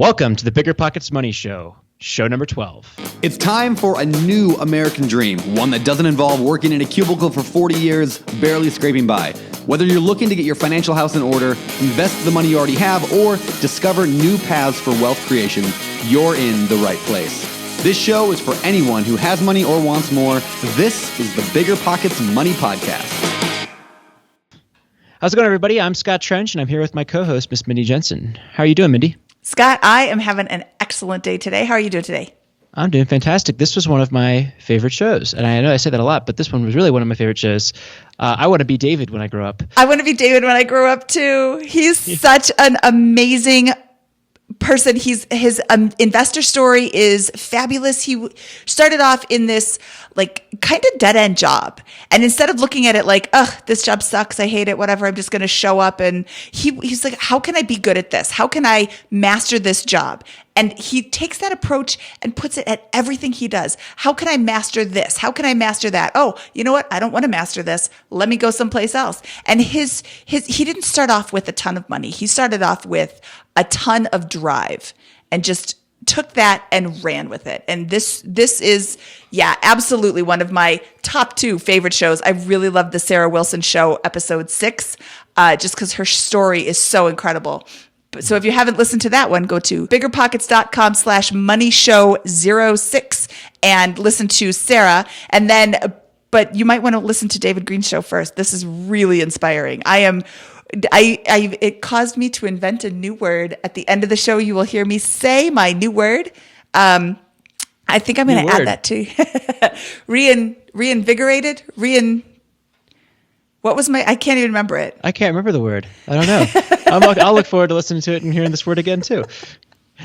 Welcome to the BiggerPockets Money Show, show number 12. It's time for a new American dream, one that doesn't involve working in a cubicle for 40 years, barely scraping by. Whether you're looking to get your financial house in order, invest the money you already have, or discover new paths for wealth creation, you're in the right place. This show is for anyone who has money or wants more. This is the BiggerPockets Money Podcast. How's it going, everybody? I'm Scott Trench, and I'm here with my co-host, Miss Mindy Jensen. How are you doing, Mindy? Scott, I am having an excellent day today. How are you doing today? I'm doing fantastic. This was one of my favorite shows, and I know I say that a lot, but this one was really one of my favorite shows. I want to be David when I grow up. I want to be David when I grow up, too. He's such an amazing person. His investor story is fabulous. He started off in this kind of dead end job. And instead of looking at it like, ugh, this job sucks, I hate it, whatever, I'm just going to show up. And he's like, how can I be good at this? How can I master this job? And he takes that approach and puts it at everything he does. How can I master this? How can I master that? Oh, you know what? I don't want to master this. Let me go someplace else. And he didn't start off with a ton of money. He started off with a ton of drive and just took that and ran with it. And this is, absolutely one of my top 2 favorite shows. I really love the Sarah Wilson Show, episode 6, just because her story is so incredible. So if you haven't listened to that one, go to biggerpockets.com/moneyshow06 and listen to Sarah. And then, but you might want to listen to David Greene's show first. This is really inspiring. It caused me to invent a new word. At the end of the show, you will hear me say my new word. I think I'm going to add that too. Reinvigorated? What was I can't even remember it. I can't remember the word. I don't know. I'll look forward to listening to it and hearing this word again too.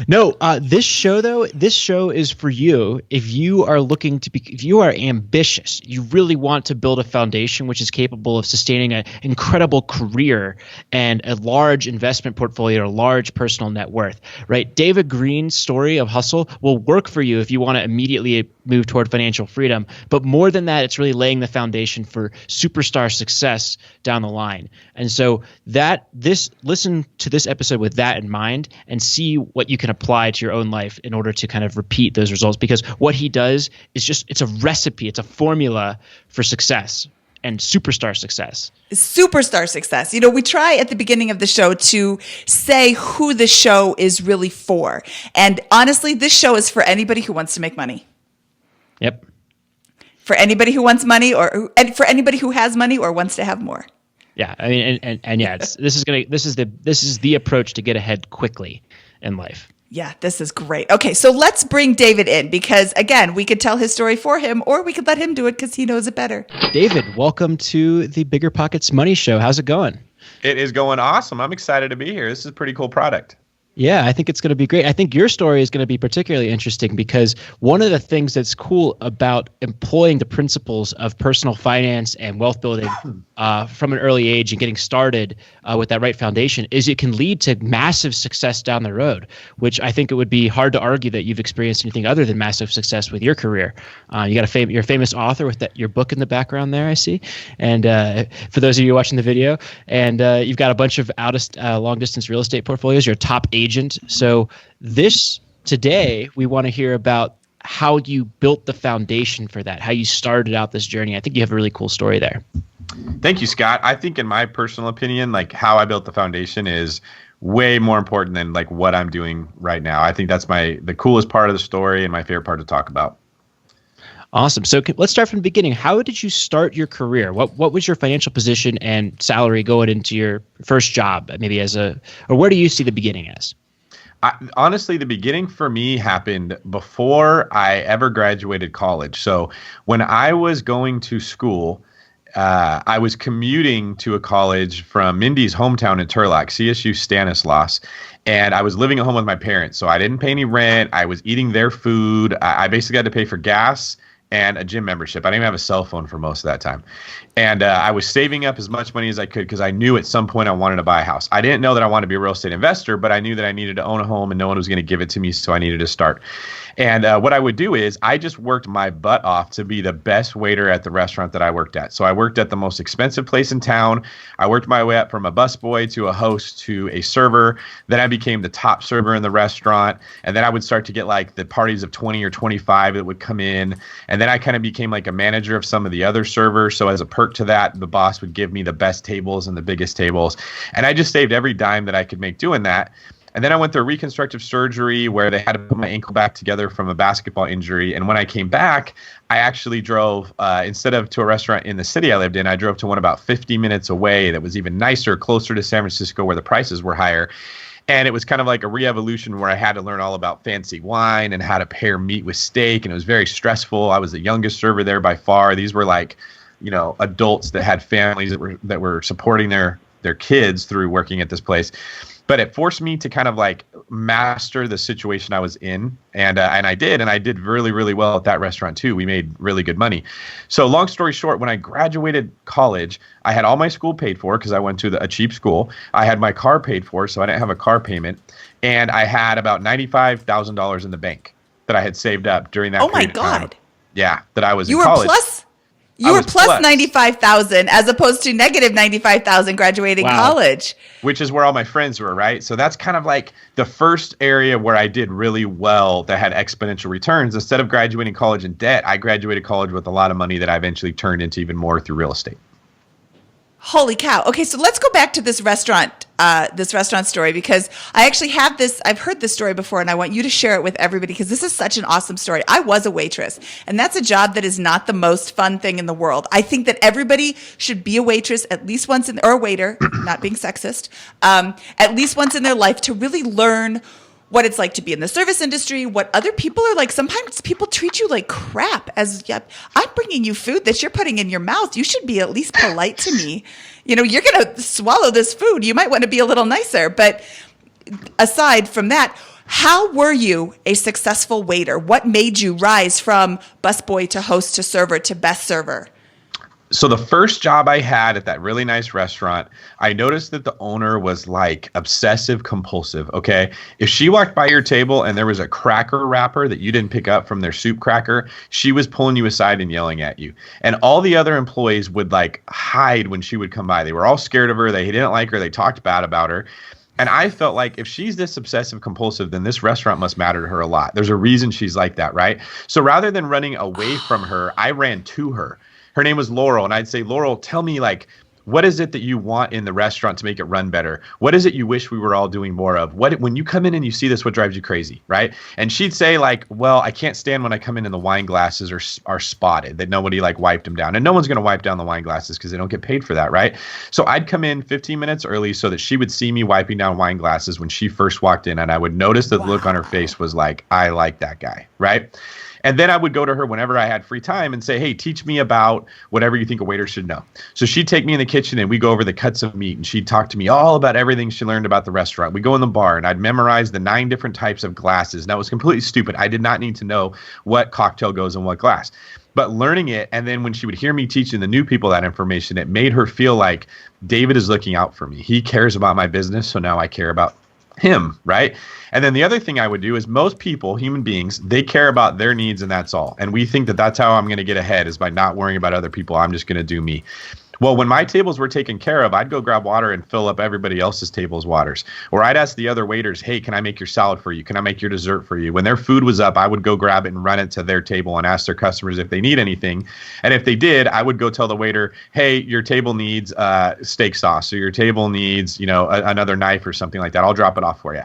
No, this show is for you if you are if you are ambitious, you really want to build a foundation which is capable of sustaining an incredible career and a large investment portfolio, a large personal net worth, right? David Greene's story of hustle will work for you if you want to immediately move toward financial freedom. But more than that, it's really laying the foundation for superstar success down the line. And so listen to this episode with that in mind and see what you can apply to your own life in order to kind of repeat those results, because what he does is it's a recipe, it's a formula for success and superstar success. Superstar success. You know, we try at the beginning of the show to say who the show is really for. And honestly, this show is for anybody who wants to make money. Yep. For anybody who wants money and for anybody who has money or wants to have more. Yeah, I mean, and yeah, this is the approach to get ahead quickly in life. Yeah, this is great. Okay, so let's bring David in because, again, we could tell his story for him or we could let him do it because he knows it better. David, welcome to the BiggerPockets Money Show. How's it going? It is going awesome. I'm excited to be here. This is a pretty cool product. Yeah, I think it's going to be great. I think your story is going to be particularly interesting because one of the things that's cool about employing the principles of personal finance and wealth building from an early age and getting started with that right foundation is it can lead to massive success down the road, which I think it would be hard to argue that you've experienced anything other than massive success with your career. You're a famous author with your book in the background there, I see. And for those of you watching the video, and you've got a bunch of long distance real estate portfolios. You're a top agent. So today we want to hear about how you built the foundation for that, how you started out this journey. I think you have a really cool story there. Thank you, Scott. I think in my personal opinion, how I built the foundation is way more important than what I'm doing right now. I think that's the coolest part of the story and my favorite part to talk about. Awesome. So let's start from the beginning. How did you start your career? What was your financial position and salary going into your first job, maybe or where do you see the beginning as? Honestly, the beginning for me happened before I ever graduated college. So when I was going to school, I was commuting to a college from Mindy's hometown in Turlock, CSU Stanislaus, and I was living at home with my parents. So I didn't pay any rent. I was eating their food. I basically had to pay for gas and a gym membership. I didn't even have a cell phone for most of that time. And I was saving up as much money as I could because I knew at some point I wanted to buy a house. I didn't know that I wanted to be a real estate investor, but I knew that I needed to own a home and no one was going to give it to me, so I needed to start. And what I would do is I just worked my butt off to be the best waiter at the restaurant that I worked at. So I worked at the most expensive place in town. I worked my way up from a busboy to a host to a server. Then I became the top server in the restaurant. And then I would start to get like the parties of 20 or 25 that would come in. And then I kind of became like a manager of some of the other servers. So as a perk to that, the boss would give me the best tables and the biggest tables. And I just saved every dime that I could make doing that. And then I went through reconstructive surgery where they had to put my ankle back together from a basketball injury. And when I came back, I actually drove, instead of to a restaurant in the city I lived in, I drove to one about 50 minutes away that was even nicer, closer to San Francisco where the prices were higher. And it was kind of like a re-evolution where I had to learn all about fancy wine and how to pair meat with steak. And it was very stressful. I was the youngest server there by far. These were like, adults that had families that were supporting their kids through working at this place. But it forced me to kind of like master the situation I was in. And I did really, really well at that restaurant too. We made really good money. So long story short, when I graduated college, I had all my school paid for because I went to a cheap school. I had my car paid for, so I didn't have a car payment. And I had about $95,000 in the bank that I had saved up during that period of time. Oh my God. Yeah, that I was in college. You were plus 95,000 as opposed to negative 95,000 graduating college. Which is where all my friends were, right? So that's kind of like the first area where I did really well that had exponential returns. Instead of graduating college in debt, I graduated college with a lot of money that I eventually turned into even more through real estate. Holy cow. Okay, so let's go back to this restaurant story because I actually have this, I've heard this story before and I want you to share it with everybody because this is such an awesome story. I was a waitress and that's a job that is not the most fun thing in the world. I think that everybody should be a waitress at least once or a waiter, not being sexist, at least once in their life to really learn what it's like to be in the service industry, what other people are like. Sometimes people treat you like crap I'm bringing you food that you're putting in your mouth. You should be at least polite to me. You're going to swallow this food. You might want to be a little nicer. But aside from that, how were you a successful waiter? What made you rise from busboy to host to server to best server? So the first job I had at that really nice restaurant, I noticed that the owner was like obsessive compulsive. Okay. If she walked by your table and there was a cracker wrapper that you didn't pick up from their soup cracker, she was pulling you aside and yelling at you. And all the other employees would like hide when she would come by. They were all scared of her. They didn't like her. They talked bad about her. And I felt like if she's this obsessive compulsive, then this restaurant must matter to her a lot. There's a reason she's like that, right? So rather than running away from her, I ran to her. Her name was Laurel, and I'd say, Laurel, tell me, like, what is it that you want in the restaurant to make it run better? What is it you wish we were all doing more of? When you come in and you see this, what drives you crazy, right? And she'd say, like, well, I can't stand when I come in and the wine glasses are spotted, that nobody, like, wiped them down. And no one's going to wipe down the wine glasses because they don't get paid for that, right? So I'd come in 15 minutes early so that she would see me wiping down wine glasses when she first walked in, and I would notice that the look on her face was like, I like that guy, right? And then I would go to her whenever I had free time and say, hey, teach me about whatever you think a waiter should know. So she'd take me in the kitchen and we go over the cuts of meat and she'd talk to me all about everything she learned about the restaurant. We go in the bar and I'd memorize the 9 different types of glasses. Now, it was completely stupid. I did not need to know what cocktail goes in what glass. But learning it, and then when she would hear me teaching the new people that information, it made her feel like David is looking out for me. He cares about my business, so now I care about him, right? And then the other thing I would do is most people, human beings, they care about their needs and that's all. And we think that that's how I'm going to get ahead is by not worrying about other people. I'm just going to do me. Well, when my tables were taken care of, I'd go grab water and fill up everybody else's table's waters. Or I'd ask the other waiters, hey, can I make your salad for you? Can I make your dessert for you? When their food was up, I would go grab it and run it to their table and ask their customers if they need anything. And if they did, I would go tell the waiter, hey, your table needs steak sauce, or your table needs, another knife or something like that. I'll drop it off for you.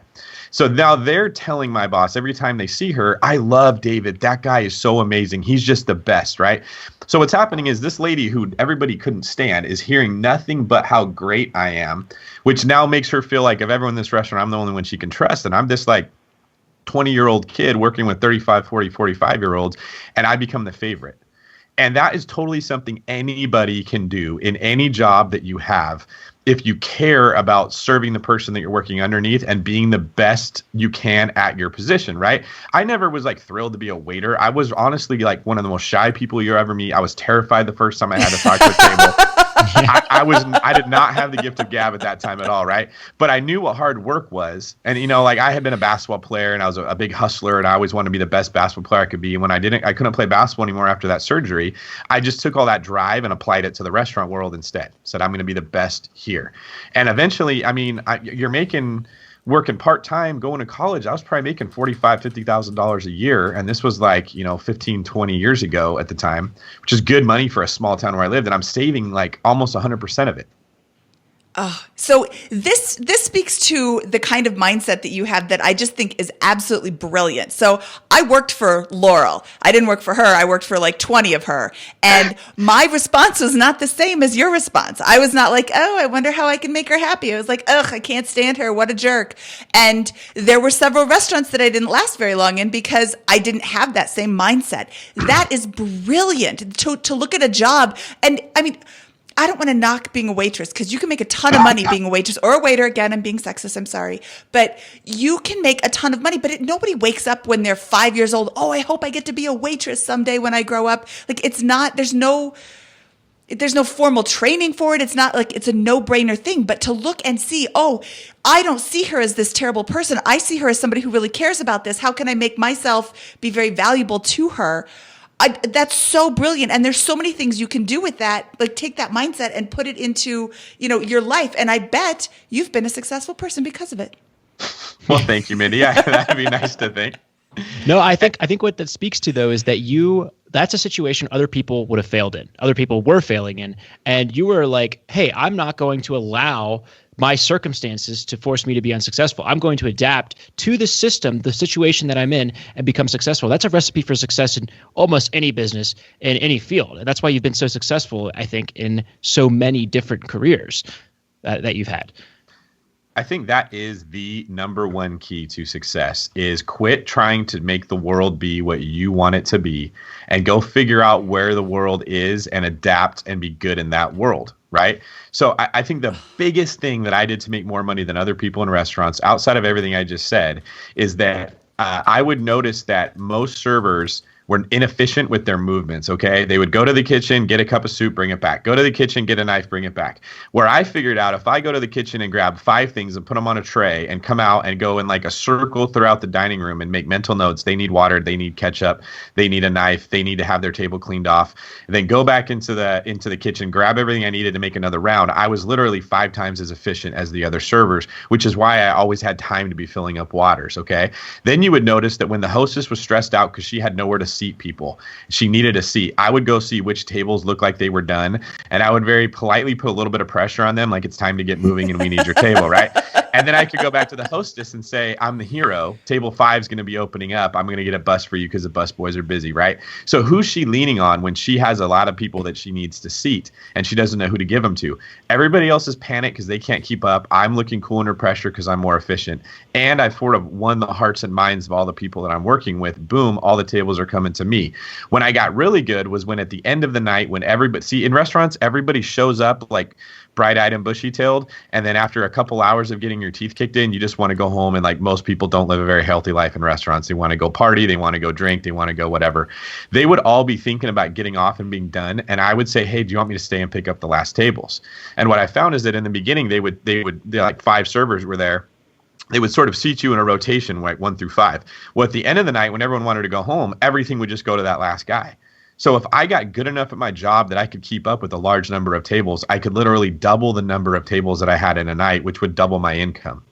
So now they're telling my boss every time they see her, I love David. That guy is so amazing. He's just the best, right? So what's happening is this lady who everybody couldn't stand is hearing nothing but how great I am, which now makes her feel like of everyone in this restaurant, I'm the only one she can trust. And I'm this like 20-year-old kid working with 35, 40, 45-year-olds, and I become the favorite. And that is totally something anybody can do in any job that you have. if you care about serving the person that you're working underneath and being the best you can at your position, right? I never was like thrilled to be a waiter. I was honestly like one of the most shy people you ever meet. I was terrified the first time I had to talk to a table. I did not have the gift of gab at that time at all, right? But I knew what hard work was. And, you know, like I had been a basketball player and I was a big hustler and I always wanted to be the best basketball player I could be. And when I couldn't play basketball anymore after that surgery, I just took all that drive and applied it to the restaurant world instead. Said, I'm going to be the best here. And eventually, I mean, you're working part-time, going to college. I was probably making $45,000, $50,000 a year. And this was like, you know, 15, 20 years ago at the time, which is good money for a small town where I lived. And I'm saving like almost 100% of it. Oh, so this speaks to the kind of mindset that you have that I just think is absolutely brilliant. So I worked for Laurel. I didn't work for her. I worked for like 20 of her. And my response was not the same as your response. I was not like, oh, I wonder how I can make her happy. I was like, ugh, I can't stand her. What a jerk. And there were several restaurants that I didn't last very long in because I didn't have that same mindset. That is brilliant to look at a job. And I mean, I don't want to knock being a waitress because you can make a ton of money being a waitress or a waiter. Again, I'm being sexist. I'm sorry. But you can make a ton of money. But nobody wakes up when they're 5 years old. Oh, I hope I get to be a waitress someday when I grow up. Like it's not, there's no formal training for it. It's not like it's a no-brainer thing. But to look and see, oh, I don't see her as this terrible person. I see her as somebody who really cares about this. How can I make myself be very valuable to her? That's so brilliant. And there's so many things you can do with that. Like take that mindset and put it into, you know, your life. And I bet you've been a successful person because of it. Well, thank you, Mindy. Yeah, that'd be nice to think. No, I think what that speaks to though is that that's a situation other people would have failed in. Other people were failing in. And you were like, hey, I'm not going to allow my circumstances to force me to be unsuccessful. I'm going to adapt to the system, the situation that I'm in, and become successful. That's a recipe for success in almost any business, in any field. And that's why you've been so successful, I think, in so many different careers that you've had. I think that is the number one key to success is quit trying to make the world be what you want it to be and go figure out where the world is and adapt and be good in that world, right? So I think the biggest thing that I did to make more money than other people in restaurants, outside of everything I just said, is that I would notice that most servers were inefficient with their movements, okay? They would go to the kitchen, get a cup of soup, bring it back. Go to the kitchen, get a knife, bring it back. Where I figured out if I go to the kitchen and grab 5 things and put them on a tray and come out and go in like a circle throughout the dining room and make mental notes, they need water, they need ketchup, they need a knife, they need to have their table cleaned off, and then go back into the kitchen, grab everything I needed to make another round, I was literally 5 times as efficient as the other servers, which is why I always had time to be filling up waters, okay? Then you would notice that when the hostess was stressed out because she had nowhere to seat people, she needed a seat, I would go see which tables looked like they were done, and I would very politely put a little bit of pressure on them, like it's time to get moving and we need your table, right? And then I could go back to the hostess and say, I'm the hero. Table 5 is going to be opening up. I'm going to get a bus for you because the bus boys are busy, right? So who's she leaning on when she has a lot of people that she needs to seat and she doesn't know who to give them to? Everybody else is panicked because they can't keep up. I'm looking cool under pressure because I'm more efficient. And I've sort of won the hearts and minds of all the people that I'm working with. Boom, all the tables are coming to me. When I got really good was when at the end of the night, when everybody, see in restaurants, everybody shows up like bright-eyed and bushy-tailed, and then after a couple hours of getting your teeth kicked in, you just want to go home. And like most people don't live a very healthy life in restaurants. They want to go party, they want to go drink, they want to go whatever. They would all be thinking about getting off and being done. And I would say, hey, do you want me to stay and pick up the last tables? And what I found is that in the beginning, they like 5 servers were there. They would sort of seat you in a rotation, like 1 through 5. Well, at the end of the night, when everyone wanted to go home, everything would just go to that last guy. So if I got good enough at my job that I could keep up with a large number of tables, I could literally double the number of tables that I had in a night, which would double my income,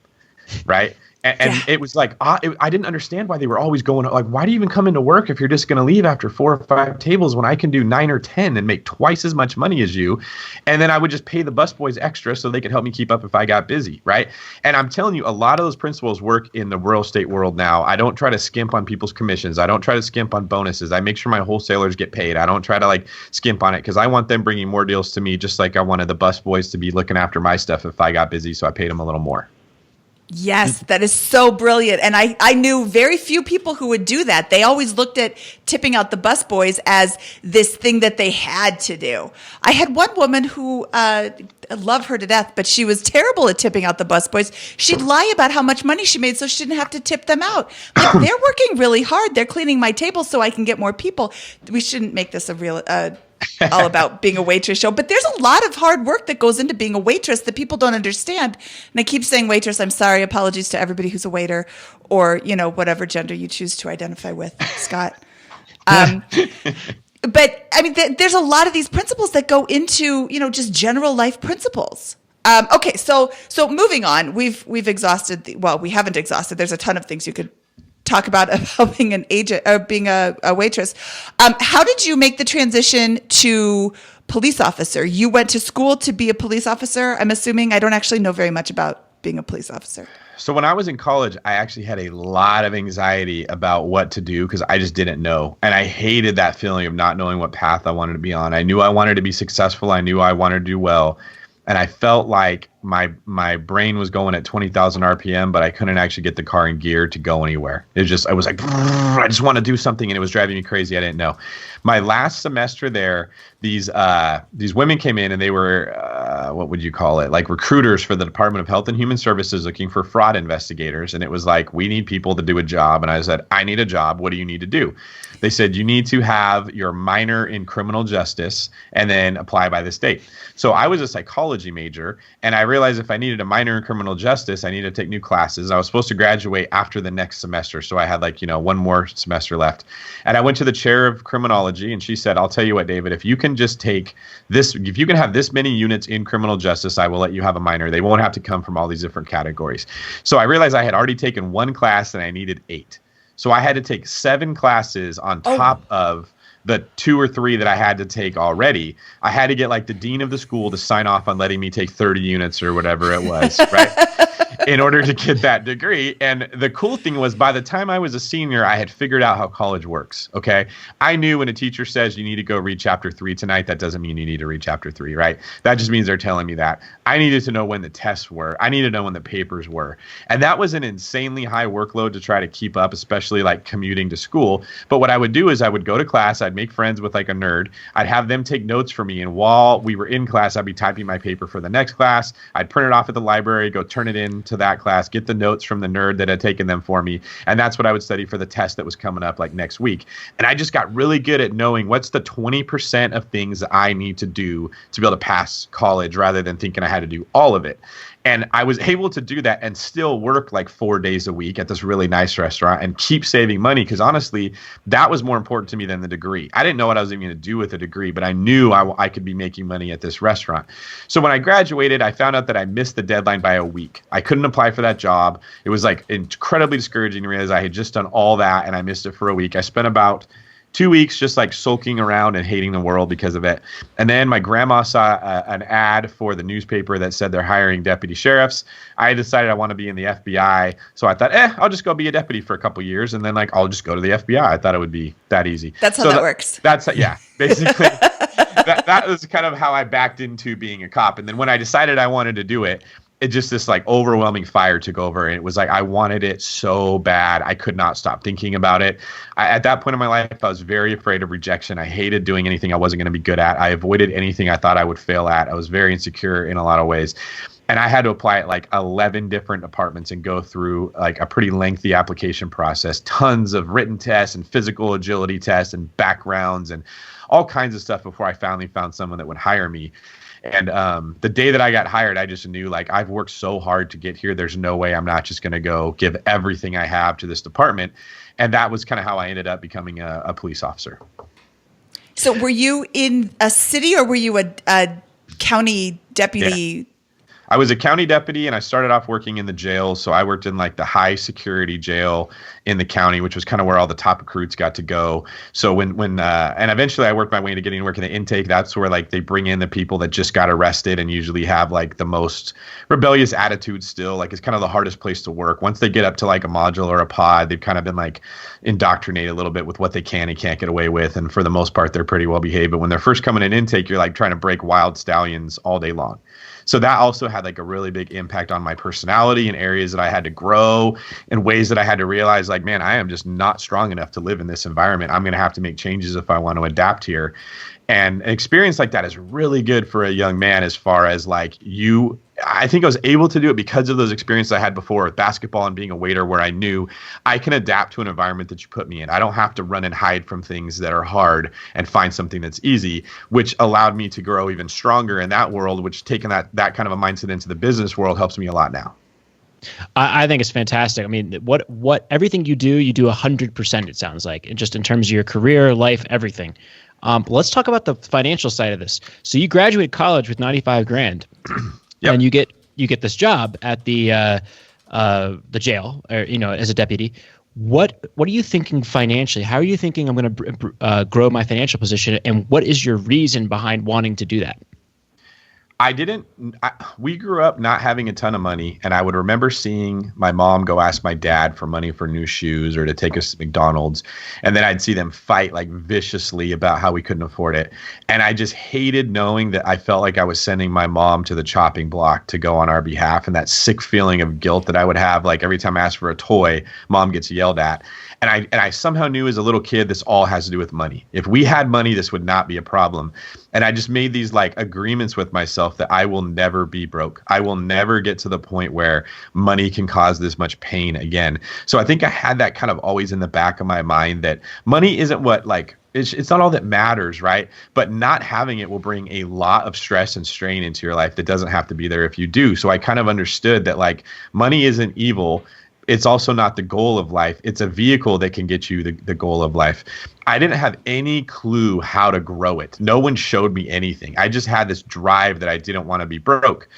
right? And it was like, I didn't understand why they were always going, like, why do you even come into work if you're just going to leave after 4 or 5 tables when I can do 9 or 10 and make twice as much money as you? And then I would just pay the busboys extra so they could help me keep up if I got busy, right? And I'm telling you, a lot of those principles work in the real estate world now. I don't try to skimp on people's commissions. I don't try to skimp on bonuses. I make sure my wholesalers get paid. I don't try to like skimp on it because I want them bringing more deals to me, just like I wanted the busboys to be looking after my stuff if I got busy, so I paid them a little more. Yes, that is so brilliant. And I knew very few people who would do that. They always looked at tipping out the busboys as this thing that they had to do. I had one woman who, I love her to death, but she was terrible at tipping out the busboys. She'd lie about how much money she made so she didn't have to tip them out. Like, they're working really hard. They're cleaning my table so I can get more people. We shouldn't make this a real... all about being a waitress show, but there's a lot of hard work that goes into being a waitress that people don't understand. And I keep saying waitress. I'm sorry. Apologies to everybody who's a waiter, or whatever gender you choose to identify with, Scott. But I mean, there's a lot of these principles that go into just general life principles. Okay, so moving on. We've exhausted. We haven't exhausted. There's a ton of things you could talk about being an agent or being a waitress. How did you make the transition to police officer? You went to school to be a police officer, I'm assuming. I don't actually know very much about being a police officer. So when I was in college, I actually had a lot of anxiety about what to do because I just didn't know. And I hated that feeling of not knowing what path I wanted to be on. I knew I wanted to be successful. I knew I wanted to do well. And I felt like my brain was going at 20,000 RPM, but I couldn't actually get the car in gear to go anywhere. I was like, I just want to do something, and it was driving me crazy. I didn't know. My last semester there, these women came in, and they were, what would you call it? Like recruiters for the Department of Health and Human Services looking for fraud investigators. And it was like, we need people to do a job. And I said, I need a job. What do you need to do? They said, you need to have your minor in criminal justice and then apply by this date. So I was a psychology major, and I realized if I needed a minor in criminal justice, I needed to take new classes. I was supposed to graduate after the next semester. So I had one more semester left. And I went to the chair of criminology, and she said, I'll tell you what, David, if you can just take this, if you can have this many units in criminal justice, I will let you have a minor. They won't have to come from all these different categories. So I realized I had already taken one class and I needed 8. So I had to take 7 classes on top of the 2 or 3 that I had to take already. I had to get the dean of the school to sign off on letting me take 30 units or whatever it was, right? In order to get that degree. And the cool thing was, by the time I was a senior, I had figured out how college works. Okay. I knew when a teacher says you need to go read chapter 3 tonight, that doesn't mean you need to read chapter 3, right? That just means they're telling me that. I needed to know when the tests were. I needed to know when the papers were. And that was an insanely high workload to try to keep up, especially commuting to school. But what I would do is I would go to class, I'd make friends with a nerd, I'd have them take notes for me. And while we were in class, I'd be typing my paper for the next class. I'd print it off at the library, go turn it in to that class, get the notes from the nerd that had taken them for me. And that's what I would study for the test that was coming up next week. And I just got really good at knowing what's the 20% of things that I need to do to be able to pass college rather than thinking I had to do all of it. And I was able to do that and still work 4 days a week at this really nice restaurant and keep saving money, because honestly, that was more important to me than the degree. I didn't know what I was even going to do with a degree, but I knew I could be making money at this restaurant. So when I graduated, I found out that I missed the deadline by a week. I couldn't apply for that job. It was incredibly discouraging to realize I had just done all that and I missed it for a week. I spent about 2 weeks just sulking around and hating the world because of it. And then my grandma saw an ad for the newspaper that said they're hiring deputy sheriffs. I decided I want to be in the FBI. So I thought, I'll just go be a deputy for a couple years. And then I'll just go to the FBI. I thought it would be that easy. That's how that works. Yeah, basically that was kind of how I backed into being a cop. And then when I decided I wanted to do it, it just this overwhelming fire took over, and it was I wanted it so bad. I could not stop thinking about it. At that point in my life, I was very afraid of rejection. I hated doing anything I wasn't going to be good at. I avoided anything I thought I would fail at. I was very insecure in a lot of ways. And I had to apply at 11 different departments and go through a pretty lengthy application process, tons of written tests and physical agility tests and backgrounds and all kinds of stuff before I finally found someone that would hire me. And the day that I got hired, I just knew I've worked so hard to get here. There's no way I'm not just going to go give everything I have to this department. And that was kind of how I ended up becoming a police officer. So were you in a city or were you a county deputy? Yeah. I was a county deputy, and I started off working in the jail. So I worked in the high security jail in the county, which was kind of where all the top recruits got to go. So when and eventually I worked my way into getting to work in the intake. That's where they bring in the people that just got arrested and usually have the most rebellious attitudes still. It's kind of the hardest place to work. Once they get up to a module or a pod, they've kind of been indoctrinated a little bit with what they can and can't get away with. And for the most part, they're pretty well behaved. But when they're first coming in intake, you're trying to break wild stallions all day long. So that also had like a really big impact on my personality in areas that I had to grow, in ways that I had to realize like, man, I am just not strong enough to live in this environment. I'm going to have to make changes if I want to adapt here. And an experience like that is really good for a young man, as far as like I think I was able to do it because of those experiences I had before with basketball and being a waiter, where I knew I can adapt to an environment that you put me in. I don't have to run and hide from things that are hard and find something that's easy, which allowed me to grow even stronger in that world, which taking that kind of a mindset into the business world helps me a lot now. I think it's fantastic. I mean, what everything you do 100%, it sounds like, just in terms of your career, life, everything. Let's talk about the financial side of this. So you graduate college with 95 grand, Yep. and you get this job at the jail, or as a deputy. What are you thinking financially? How are you thinking I'm going to grow my financial position, and what is your reason behind wanting to do that? We grew up not having a ton of money, and I would remember seeing my mom go ask my dad for money for new shoes or to take us to McDonald's. And then I'd see them fight like viciously about how we couldn't afford it. And I just hated knowing that I felt like I was sending my mom to the chopping block to go on our behalf. And that sick feeling of guilt that I would have, like every time I asked for a toy, mom gets yelled at. And I somehow knew as a little kid, this all has to do with money. If we had money, this would not be a problem. And I just made these like agreements with myself that I will never be broke. I will never get to the point where money can cause this much pain again. So I think I had that kind of always in the back of my mind, that money isn't what like, it's not all that matters, right? But not having it will bring a lot of stress and strain into your life that doesn't have to be there if you do. So I kind of understood that like money isn't evil. It's also not the goal of life. It's a vehicle that can get you the goal of life. I didn't have any clue how to grow it. No one showed me anything. I just had this drive that I didn't want to be broke.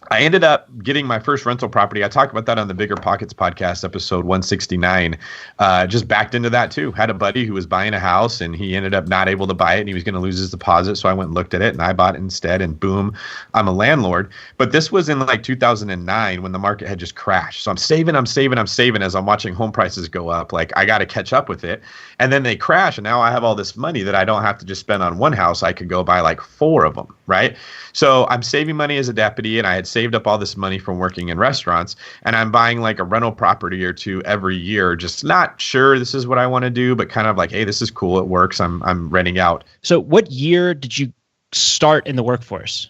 I ended up getting my first rental property. I talked about that on the BiggerPockets podcast, episode 169. Just backed into that too. Had a buddy who was buying a house, and he ended up not able to buy it, and he was going to lose his deposit. So I went and looked at it, and I bought it instead, and boom, I'm a landlord. But this was in like 2009 when the market had just crashed. So I'm saving as I'm watching home prices go up. Like I got to catch up with it. And then they crash, and now I have all this money that I don't have to just spend on one house. I could go buy like 4 of them, right? So I'm saving money as a deputy, and I had saved up all this money from working in restaurants, and I'm buying like a rental property or two every year, just not sure this is what I want to do, but kind of like, hey, this is cool, it works, I'm renting out. So what year did you start in the workforce?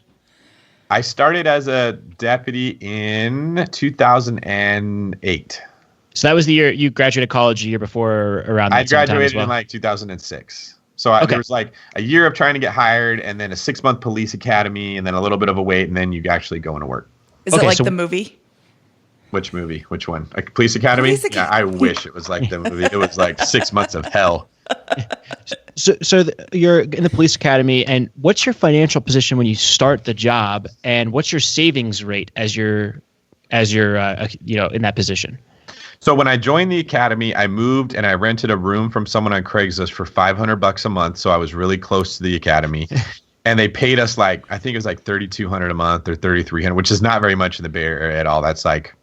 I started as a deputy in 2008. So that was the year you graduated college, a year before, around that I graduated well? in like 2006. So there was like a year of trying to get hired, and then a 6-month police academy, and then a little bit of a wait, and then you actually go into work. Is it like the movie? Which movie? Which one? Like Police Academy? Yeah, I wish it was like the movie. It was like 6 months of hell. So you're in the police academy, and what's your financial position when you start the job, and what's your savings rate as you're in that position? So when I joined the academy, I moved and I rented a room from someone on Craigslist for $500 a month. So I was really close to the academy. And they paid us like, I think it was like $3,200 a month or $3,300, which is not very much in the Bay Area at all. That's like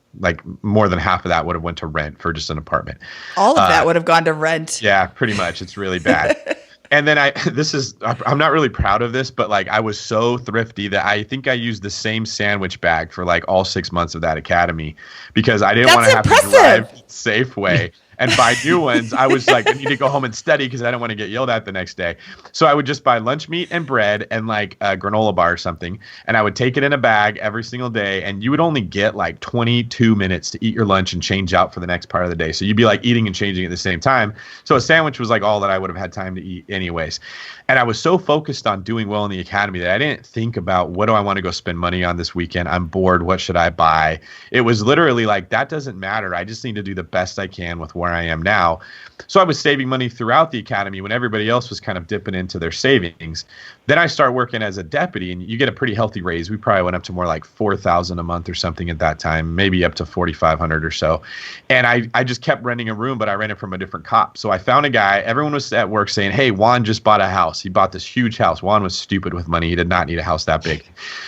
more than half of that would have went to rent for just an apartment. All of that would have gone to rent. Yeah, pretty much. It's really bad. And then I'm not really proud of this, but like I was so thrifty that I think I used the same sandwich bag for like all 6 months of that academy, because I didn't want to have to drive Safeway and buy new ones. I was like, I need to go home and study because I didn't want to get yelled at the next day. So I would just buy lunch meat and bread and like a granola bar or something. And I would take it in a bag every single day. And you would only get like 22 minutes to eat your lunch and change out for the next part of the day. So you'd be like eating and changing at the same time. So a sandwich was like all that I would have had time to eat anyways. And I was so focused on doing well in the academy that I didn't think about, what do I want to go spend money on this weekend? I'm bored. What should I buy? It was literally like, that doesn't matter. I just need to do the best I can with where I am now. So I was saving money throughout the academy when everybody else was kind of dipping into their savings. Then I start working as a deputy, and you get a pretty healthy raise. We probably went up to more like $4,000 a month or something at that time, maybe up to $4,500 or so. And I just kept renting a room, but I rented from a different cop. So I found a guy. Everyone was at work saying, hey, Juan just bought a house. He bought this huge house. Juan was stupid with money. He did not need a house that big.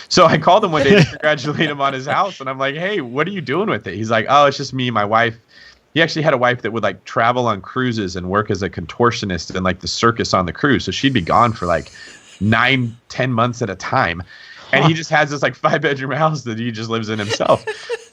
So I called him one day to congratulate him on his house. And I'm like, hey, what are you doing with it? He's like, oh, it's just me and my wife. He actually had a wife that would like travel on cruises and work as a contortionist in like the circus on the cruise. So she'd be gone for like 9-10 months at a time. And he just has this like 5-bedroom house that he just lives in himself.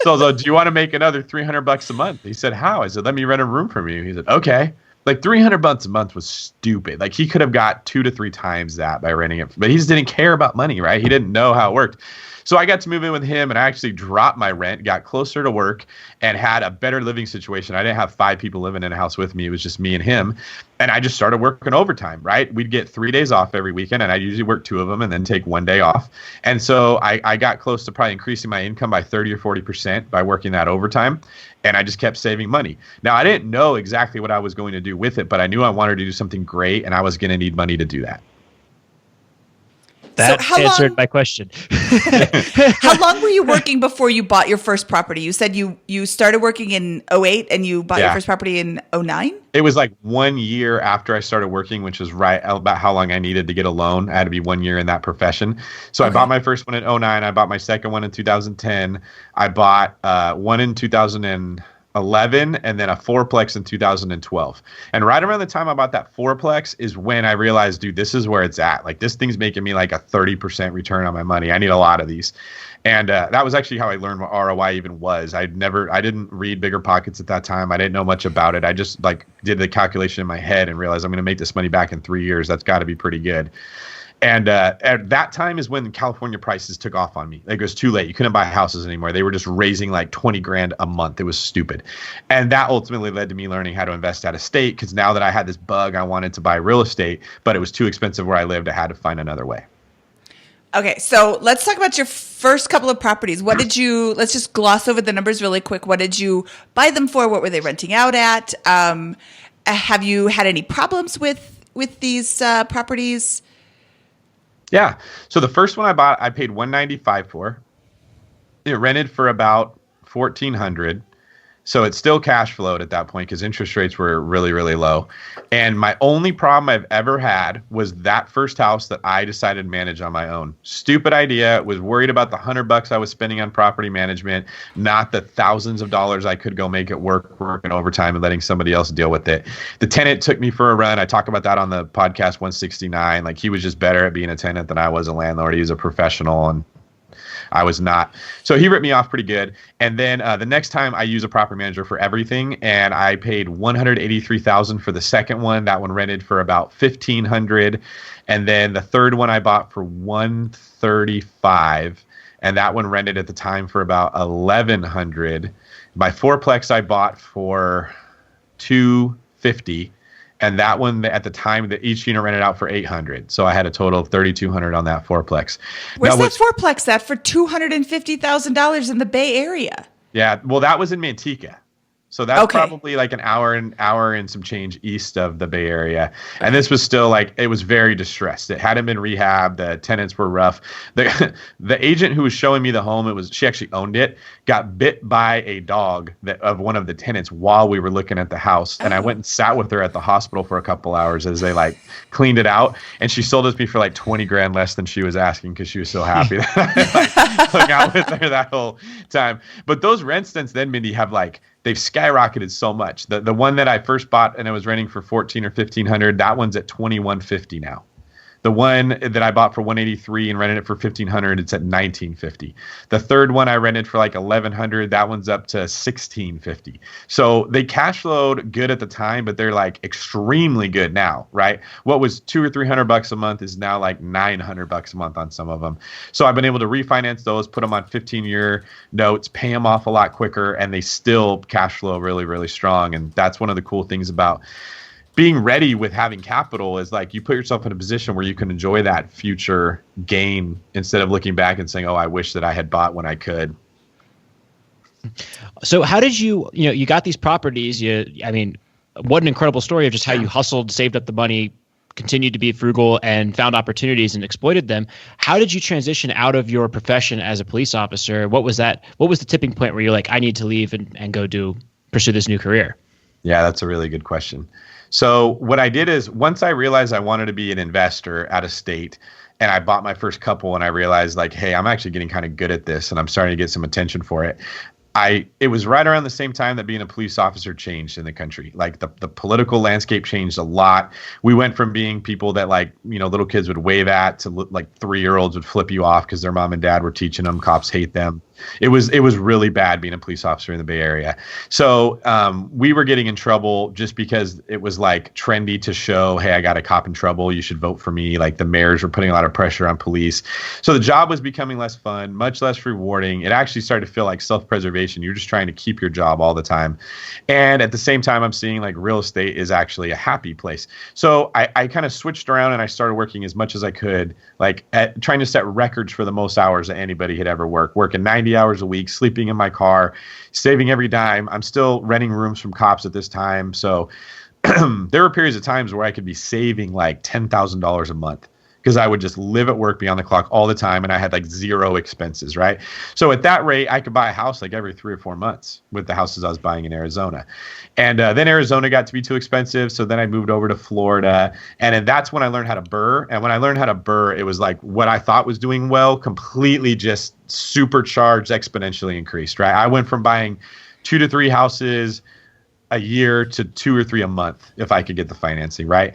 So I was like, do you want to make another $300 a month? He said, how? I said, let me rent a room from you. He said, okay. Like $300 a month was stupid. Like he could have got 2 to 3 times that by renting it, but he just didn't care about money, right? He didn't know how it worked. So I got to move in with him, and I actually dropped my rent, got closer to work, and had a better living situation. I didn't have 5 people living in a house with me. It was just me and him. And I just started working overtime, right? We'd get 3 days off every weekend, and I'd usually work 2 of them and then take 1 day off. And so I got close to probably increasing my income by 30 or 40% by working that overtime. And I just kept saving money. Now, I didn't know exactly what I was going to do with it, but I knew I wanted to do something great, and I was going to need money to do that. That answered my question. How long were you working before you bought your first property? You said you started working in 2008 and you bought your first property in 2009? It was like 1 year after I started working, which was right about how long I needed to get a loan. I had to be 1 year in that profession. So I bought my first one in 2009. I bought my second one in 2010. I bought one in 2011 and then a fourplex in 2012. And right around the time I bought that fourplex is when I realized, dude, this is where it's at. Like this thing's making me like a 30% return on my money. I need a lot of these. And that was actually how I learned what ROI even was. I didn't read BiggerPockets at that time. I didn't know much about it. I just like did the calculation in my head and realized I'm going to make this money back in 3 years. That's got to be pretty good. And at that time is when California prices took off on me. Like it was too late. You couldn't buy houses anymore. They were just raising like 20 grand a month. It was stupid. And that ultimately led to me learning how to invest out of state, because now that I had this bug, I wanted to buy real estate, but it was too expensive where I lived. I had to find another way. Okay, so let's talk about your first couple of properties. Let's just gloss over the numbers really quick. What did you buy them for? What were they renting out at? Have you had any problems with these properties? Yeah. So the first one I bought, I paid $195 for. It rented for about $1,400. So it still cash flowed at that point because interest rates were really, really low. And my only problem I've ever had was that first house that I decided to manage on my own. Stupid idea. Was worried about the $100 I was spending on property management, not the thousands of dollars I could go make it working overtime and letting somebody else deal with it. The tenant took me for a run. I talk about that on the podcast 169. Like he was just better at being a tenant than I was a landlord. He was a professional and I was not. So he ripped me off pretty good. And then the next time I use a property manager for everything, and I paid $183,000 for the second one. That one rented for about $1,500. And then the third one I bought for $135,000, and that one rented at the time for about $1,100. My fourplex I bought for $250,000. And that one at the time that each unit rented out for $800. So I had a total of $3,200 on that fourplex. Where's that fourplex at for $250,000 in the Bay Area? Yeah, well, that was in Manteca. So that's probably like an hour and some change east of the Bay Area. And this was still like, it was very distressed. It hadn't been rehabbed. The tenants were rough. The agent who was showing me the home, she actually owned it, got bit by a dog of one of the tenants while we were looking at the house. And I went and sat with her at the hospital for a couple hours as they like cleaned it out. And she sold it to me for like 20 grand less than she was asking because she was so happy that I hung out with her that whole time. But those rents since then, Mindy, have like, they've skyrocketed so much. The one that I first bought and I was renting for $1,400 or $1,500, that one's at $2,150 now. The one that I bought for $183 and rented it for $1,500, it's at $1,950. The third one I rented for like $1,100, that one's up to $1,650. So they cash flowed good at the time, but they're like extremely good now, right? What was $200 or $300 a month is now like $900 a month on some of them. So I've been able to refinance those, put them on 15-year notes, pay them off a lot quicker, and they still cash flow really, really strong. And that's one of the cool things about being ready with having capital is like you put yourself in a position where you can enjoy that future gain instead of looking back and saying, oh, I wish that I had bought when I could. So how did you got these properties? What an incredible story of just how you hustled, saved up the money, continued to be frugal and found opportunities and exploited them. How did you transition out of your profession as a police officer? What was that? What was the tipping point where you're like, I need to leave and go pursue this new career? Yeah, that's a really good question. So what I did is once I realized I wanted to be an investor out of state and I bought my first couple and I realized like, hey, I'm actually getting kind of good at this and I'm starting to get some attention for it. it was right around the same time that being a police officer changed in the country. Like the political landscape changed a lot. We went from being people that like, little kids would wave at to like 3-year-olds would flip you off because their mom and dad were teaching them cops hate them. It was really bad being a police officer in the Bay Area. So we were getting in trouble just because it was like trendy to show, hey, I got a cop in trouble. You should vote for me. Like the mayors were putting a lot of pressure on police. So the job was becoming less fun, much less rewarding. It actually started to feel like self-preservation. You're just trying to keep your job all the time. And at the same time, I'm seeing like real estate is actually a happy place. So I kind of switched around and I started working as much as I could, like trying to set records for the most hours that anybody had ever worked, working 90 hours a week, sleeping in my car, saving every dime. I'm still renting rooms from cops at this time. So there were periods of times where I could be saving like $10,000 a month because I would just live at work beyond the clock all the time. And I had like zero expenses, right? So at that rate, I could buy a house like every 3 or 4 months with the houses I was buying in Arizona. And then Arizona got to be too expensive. So then I moved over to Florida. And then that's when I learned how to burr. And when I learned how to burr, it was like what I thought was doing well completely just supercharged, exponentially increased, right? I went from buying 2 to 3 houses a year to 2 or 3 a month if I could get the financing, right?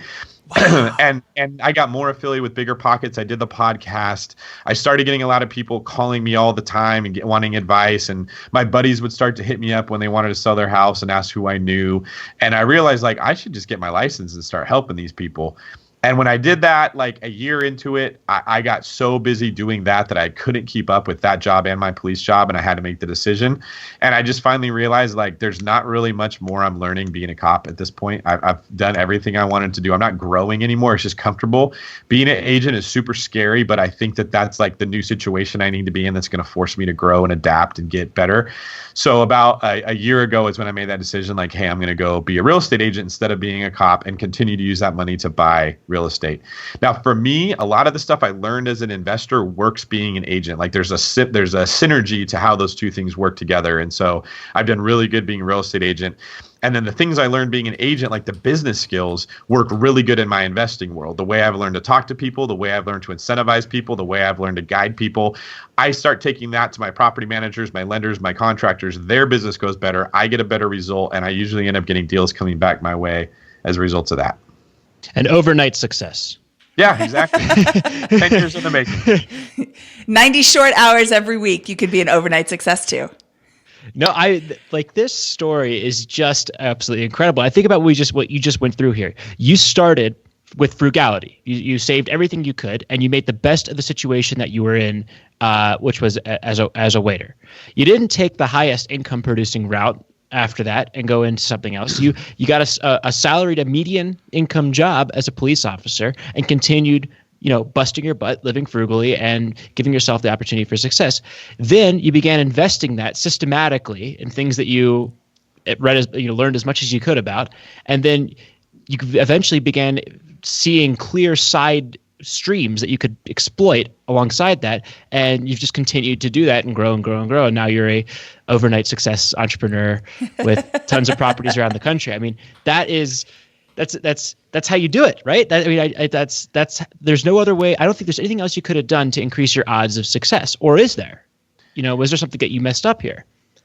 Wow. and I got more affiliated with BiggerPockets. I did the podcast. I started getting a lot of people calling me all the time and wanting advice. And my buddies would start to hit me up when they wanted to sell their house and ask who I knew. And I realized like I should just get my license and start helping these people. And when I did that, like a year into it, I got so busy doing that I couldn't keep up with that job and my police job. And I had to make the decision. And I just finally realized like there's not really much more I'm learning being a cop at this point. I've done everything I wanted to do. I'm not growing anymore. It's just comfortable. Being an agent is super scary, but I think that's like the new situation I need to be in that's going to force me to grow and adapt and get better. So about a year ago is when I made that decision, like, hey, I'm going to go be a real estate agent instead of being a cop and continue to use that money to buy real estate. Now, for me, a lot of the stuff I learned as an investor works being an agent. Like there's a synergy to how those two things work together. And so I've done really good being a real estate agent. And then the things I learned being an agent, like the business skills, work really good in my investing world. The way I've learned to talk to people, the way I've learned to incentivize people, the way I've learned to guide people. I start taking that to my property managers, my lenders, my contractors. Their business goes better. I get a better result. And I usually end up getting deals coming back my way as a result of that. An overnight success. Yeah, exactly. 10 years in the making. 90 short hours every week. You could be an overnight success too. No, I like this story is just absolutely incredible. I think about what you just went through here. You started with frugality. You saved everything you could, and you made the best of the situation that you were in, which was as a waiter. You didn't take the highest income producing route after that and go into something else. You got a salaried, a median income job as a police officer and continued busting your butt, living frugally, and giving yourself the opportunity for success. Then you began investing that systematically in things that you learned as much as you could about, and then you eventually began seeing clear side streams that you could exploit alongside that, and you've just continued to do that and grow and grow and grow. And now you're a overnight success entrepreneur with tons of properties around the country. I mean, that's how you do it, right? That's there's no other way. I don't think there's anything else you could have done to increase your odds of success, or is there? Was there something that you messed up here?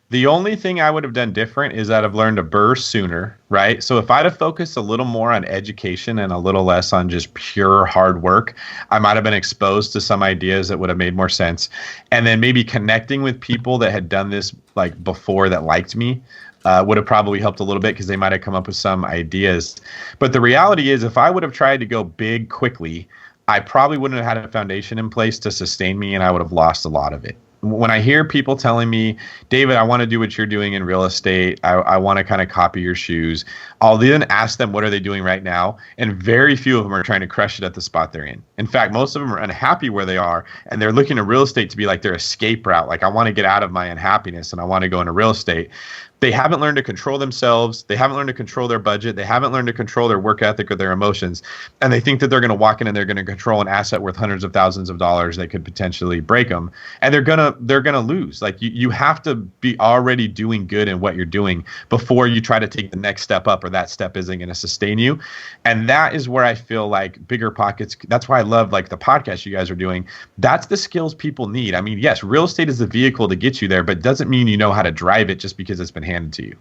The only thing I would have done different is that I've learned to burr sooner, right? So if I'd have focused a little more on education and a little less on just pure hard work, I might have been exposed to some ideas that would have made more sense. And then maybe connecting with people that had done this like before that liked me would have probably helped a little bit because they might have come up with some ideas. But the reality is if I would have tried to go big quickly, I probably wouldn't have had a foundation in place to sustain me, and I would have lost a lot of it. When I hear people telling me, David, I want to do what you're doing in real estate, I want to kind of copy your shoes, I'll then ask them what are they doing right now, and very few of them are trying to crush it at the spot they're in. In fact, most of them are unhappy where they are, and they're looking at real estate to be like their escape route. Like, I want to get out of my unhappiness, and I want to go into real estate. They haven't learned to control themselves. They haven't learned to control their budget. They haven't learned to control their work ethic or their emotions. And they think that they're going to walk in and they're going to control an asset worth hundreds of thousands of dollars that could potentially break them. And they're going to lose. Like you have to be already doing good in what you're doing before you try to take the next step up, or that step isn't going to sustain you. And that is where I feel like BiggerPockets, that's why I love like the podcast you guys are doing. That's the skills people need. I mean, yes, real estate is the vehicle to get you there, but doesn't mean you know how to drive it just because it's been handed to you.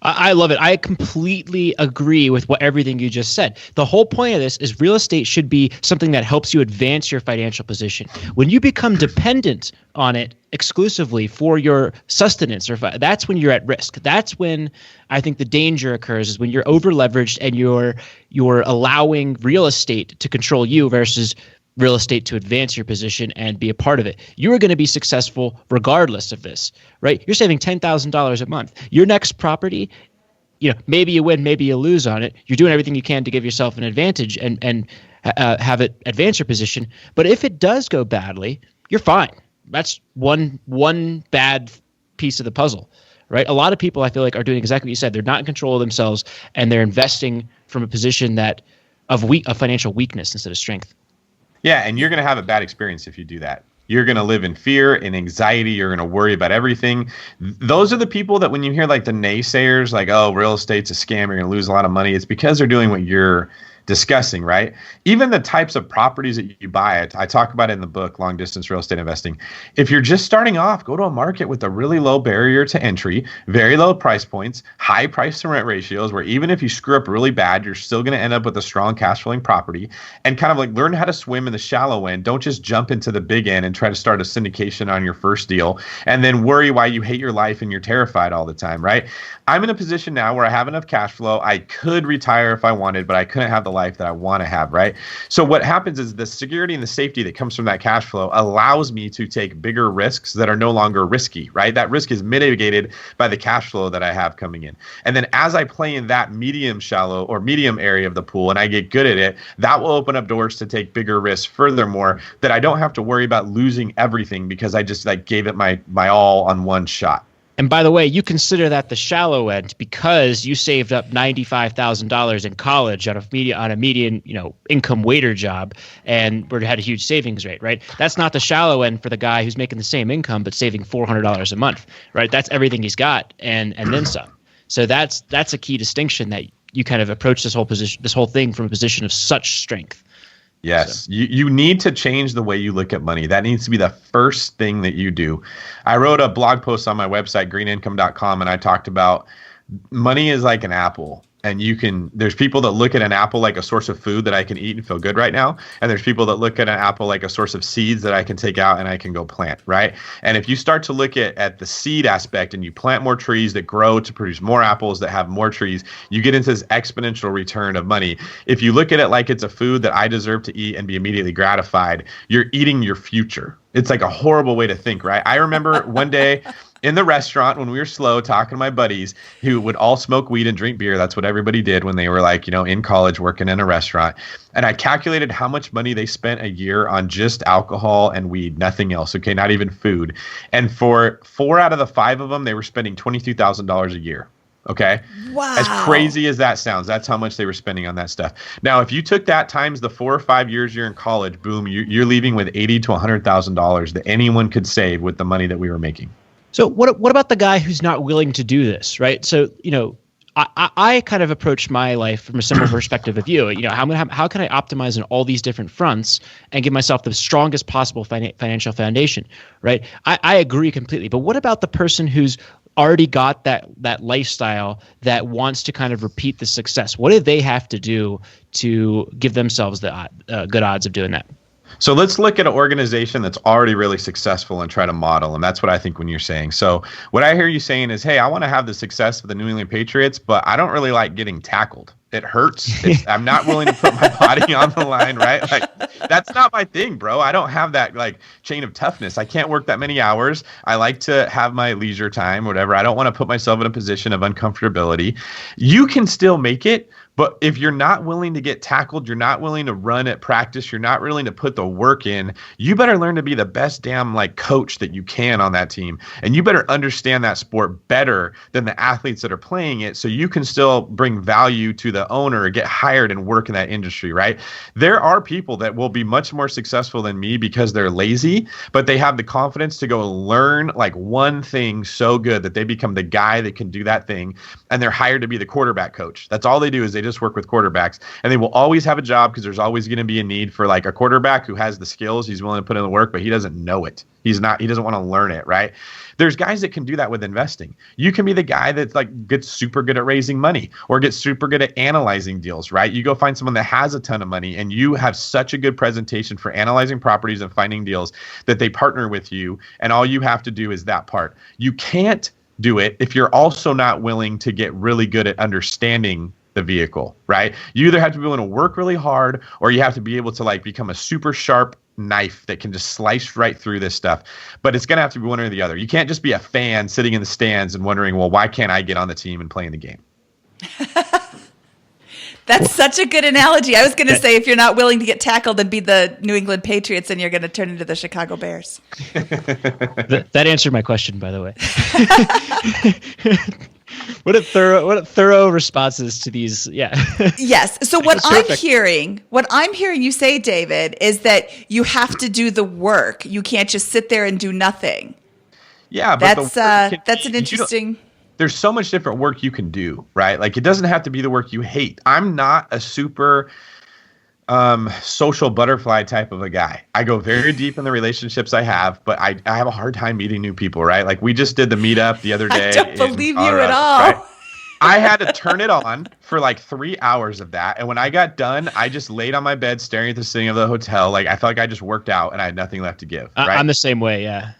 I love it. I completely agree with everything you just said. The whole point of this is real estate should be something that helps you advance your financial position. When you become dependent on it exclusively for your sustenance, that's when you're at risk. That's when I think the danger occurs, is when you're over leveraged and you're allowing real estate to control you versus real estate to advance your position and be a part of it. You are going to be successful regardless of this, right? You're saving $10,000 a month. Your next property, maybe you win, maybe you lose on it. You're doing everything you can to give yourself an advantage and have it advance your position. But if it does go badly, you're fine. That's one bad piece of the puzzle, right? A lot of people, I feel like, are doing exactly what you said. They're not in control of themselves, and they're investing from a position of financial weakness instead of strength. Yeah, and you're going to have a bad experience if you do that. You're going to live in fear and anxiety. You're going to worry about everything. Those are the people that when you hear like the naysayers, like, oh, real estate's a scam, you're going to lose a lot of money, it's because they're doing what you're discussing, right? Even the types of properties that you buy, I talk about it in the book, Long Distance Real Estate Investing. If you're just starting off, go to a market with a really low barrier to entry, very low price points, high price to rent ratios, where even if you screw up really bad, you're still going to end up with a strong cash flowing property, and kind of like learn how to swim in the shallow end. Don't just jump into the big end and try to start a syndication on your first deal and then worry why you hate your life and you're terrified all the time, right? I'm in a position now where I have enough cash flow. I could retire if I wanted, but I couldn't have the life that I want to have, right? So what happens is the security and the safety that comes from that cash flow allows me to take bigger risks that are no longer risky, right? That risk is mitigated by the cash flow that I have coming in. And then as I play in that medium shallow or medium area of the pool and I get good at it, that will open up doors to take bigger risks furthermore, that I don't have to worry about losing everything because I just like gave it my all on one shot. And by the way, you consider that the shallow end because you saved up $95,000 in college on a median, income waiter job, and had a huge savings rate, right? That's not the shallow end for the guy who's making the same income but saving $400 a month, right? That's everything he's got and then some. So that's a key distinction, that you kind of approach this whole thing from a position of such strength. Yes, So. you need to change the way you look at money. That needs to be the first thing that you do. I wrote a blog post on my website, greenincome.com, and I talked about money is like an apple. And there's people that look at an apple like a source of food that I can eat and feel good right now. And there's people that look at an apple like a source of seeds that I can take out and I can go plant, right? And if you start to look at the seed aspect and you plant more trees that grow to produce more apples that have more trees, you get into this exponential return of money. If you look at it like it's a food that I deserve to eat and be immediately gratified, you're eating your future. It's like a horrible way to think, right? I remember one day in the restaurant when we were slow talking to my buddies who would all smoke weed and drink beer. That's what everybody did when they were like, in college working in a restaurant. And I calculated how much money they spent a year on just alcohol and weed, nothing else. Okay, not even food. And for 4 out of the 5 of them, they were spending $22,000 a year. Okay. Wow. As crazy as that sounds, that's how much they were spending on that stuff. Now, if you took that times the 4 or 5 years you're in college, boom, you're leaving with $80,000 to $100,000 that anyone could save with the money that we were making. So what about the guy who's not willing to do this, right? So, I kind of approach my life from a similar perspective of you. How can I optimize on all these different fronts and give myself the strongest possible financial foundation, right? I agree completely. But what about the person who's already got that lifestyle that wants to kind of repeat the success? What do they have to do to give themselves the good odds of doing that? So let's look at an organization that's already really successful and try to model. And that's what I think when you're saying. So what I hear you saying is, hey, I want to have the success of the New England Patriots, but I don't really like getting tackled. It hurts. I'm not willing to put my body on the line, right? Like, that's not my thing, bro. I don't have that like chain of toughness. I can't work that many hours. I like to have my leisure time, whatever. I don't want to put myself in a position of uncomfortability. You can still make it, But if you're not willing to get tackled, you're not willing to run at practice, you're not willing to put the work in, you better learn to be the best damn like coach that you can on that team. And you better understand that sport better than the athletes that are playing it so you can still bring value to the owner or get hired and work in that industry, right? There are people that will be much more successful than me because they're lazy, but they have the confidence to go learn like one thing so good that they become the guy that can do that thing. And they're hired to be the quarterback coach. That's all they do, is they just work with quarterbacks, and they will always have a job because there's always going to be a need for like a quarterback who has the skills, he's willing to put in the work, but he doesn't know it. He doesn't want to learn it, right? There's guys that can do that with investing. You can be the guy that like gets super good at raising money or gets super good at analyzing deals, right? You go find someone that has a ton of money and you have such a good presentation for analyzing properties and finding deals that they partner with you, and all you have to do is that part. You can't do it if you're also not willing to get really good at understanding the vehicle, right? You either have to be willing to work really hard, or you have to be able to like become a super sharp knife that can just slice right through this stuff. But it's going to have to be one or the other. You can't just be a fan sitting in the stands and wondering, well, why can't I get on the team and play in the game? That's such a good analogy. I was going to say, if you're not willing to get tackled and be the New England Patriots, then you're going to turn into the Chicago Bears. That answered my question, by the way. What a thorough responses to these. Yeah. Yes. So what I'm hearing you say, David, is that you have to do the work. You can't just sit there and do nothing. Yeah, but that's an interesting. There's so much different work you can do, right? Like, it doesn't have to be the work you hate. I'm not a super social butterfly type of a guy. I go very deep in the relationships I have, but I have a hard time meeting new people, right? Like, we just did the meetup the other day. I don't believe you at all. Right? I had to turn it on for like 3 hours of that. And when I got done, I just laid on my bed staring at the ceiling of the hotel. Like, I felt like I just worked out and I had nothing left to give. Right? I'm the same way. Yeah.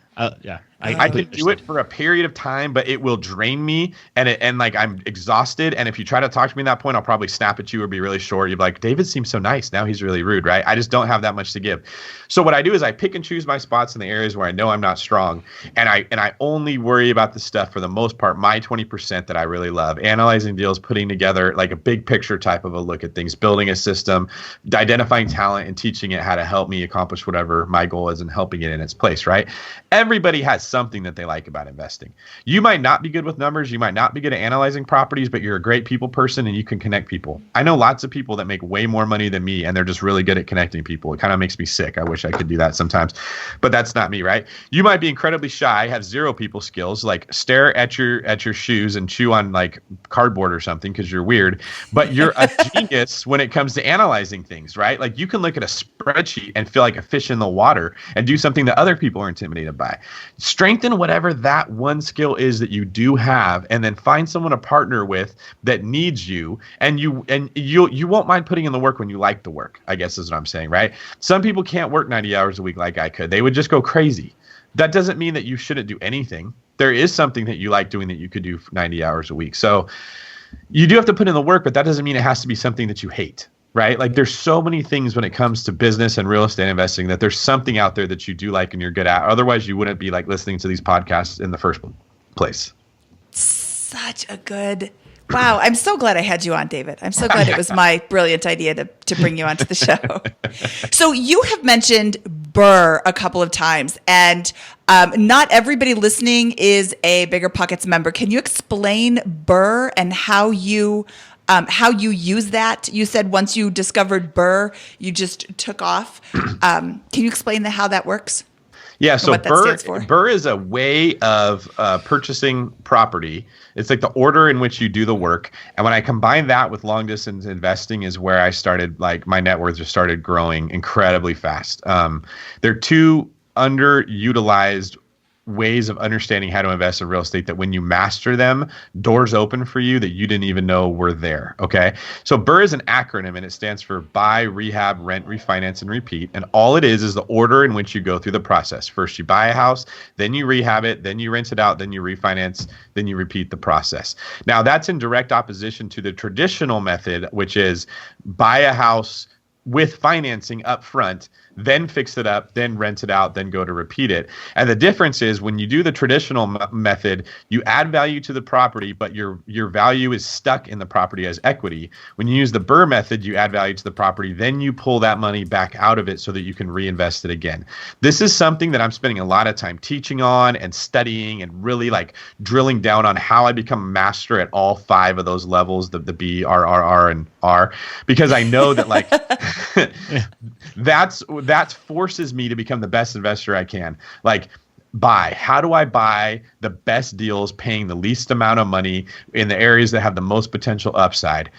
Yeah. I can do it for a period of time, but it will drain me, and like I'm exhausted. And if you try to talk to me at that point, I'll probably snap at you or be really short. You'll be like, David seems so nice. Now he's really rude, right? I just don't have that much to give. So what I do is I pick and choose my spots in the areas where I know I'm not strong, and I only worry about the stuff, for the most part, my 20% that I really love: analyzing deals, putting together like a big picture type of a look at things, building a system, identifying talent, and teaching it how to help me accomplish whatever my goal is and helping it in its place, right? Everybody has something that they like about investing. You might not be good with numbers. You might not be good at analyzing properties, but you're a great people person and you can connect people. I know lots of people that make way more money than me, and they're just really good at connecting people. It kind of makes me sick. I wish I could do that sometimes, but that's not me, right? You might be incredibly shy, have zero people skills, like stare at your shoes and chew on like cardboard or something because you're weird, but you're a genius when it comes to analyzing things, right? Like, you can look at a spreadsheet and feel like a fish in the water and do something that other people are intimidated by. Strengthen whatever that one skill is that you do have, and then find someone to partner with that needs you, and you won't mind putting in the work when you like the work, I guess is what I'm saying, right? Some people can't work 90 hours a week like I could. They would just go crazy. That doesn't mean that you shouldn't do anything. There is something that you like doing that you could do 90 hours a week. So you do have to put in the work, but that doesn't mean it has to be something that you hate. Right? Like, there's so many things when it comes to business and real estate investing that there's something out there that you do like and you're good at. Otherwise, you wouldn't be like listening to these podcasts in the first place. Such a good. Wow. I'm so glad I had you on, David. I'm so glad it was my brilliant idea to bring you onto the show. So you have mentioned BRRRR a couple of times, and not everybody listening is a BiggerPockets member. Can you explain BRRRR and how you use that? You said once you discovered BRRRR, you just took off. Can you explain how that works? Yeah, so BRRRR is a way of purchasing property. It's like the order in which you do the work. And when I combine that with long distance investing is where I started, like, my net worth just started growing incredibly fast. They're two underutilized ways of understanding how to invest in real estate that when you master them, doors open for you that you didn't even know were there. Okay. So BRRRR is an acronym, and it stands for buy, rehab, rent, refinance, and repeat. And all it is the order in which you go through the process. First, you buy a house, then you rehab it, then you rent it out, then you refinance, then you repeat the process. Now, that's in direct opposition to the traditional method, which is buy a house, with financing up front, then fix it up, then rent it out, then go to repeat it. And the difference is when you do the traditional method, you add value to the property, but your value is stuck in the property as equity. When you use the BRRRR method, you add value to the property, then you pull that money back out of it so that you can reinvest it again. This is something that I'm spending a lot of time teaching on and studying and really like drilling down on how I become a master at all 5 of those levels, the B, R, R, R, and R, because I know that like that forces me to become the best investor I can. Like, how do I buy the best deals paying the least amount of money in the areas that have the most potential upside?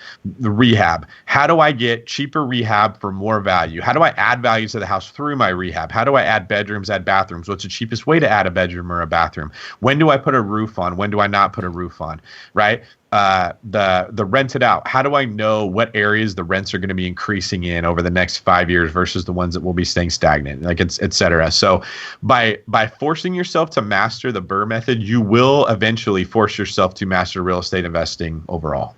The rehab. How do I get cheaper rehab for more value? How do I add value to the house through my rehab? How do I add bedrooms, add bathrooms? What's the cheapest way to add a bedroom or a bathroom? When do I put a roof on? When do I not put a roof on? Right? The rent it out. How do I know what areas the rents are going to be increasing in over the next 5 years versus the ones that will be staying stagnant, like it's et cetera. So by forcing yourself to master the BRRRR method, you will eventually force yourself to master real estate investing overall.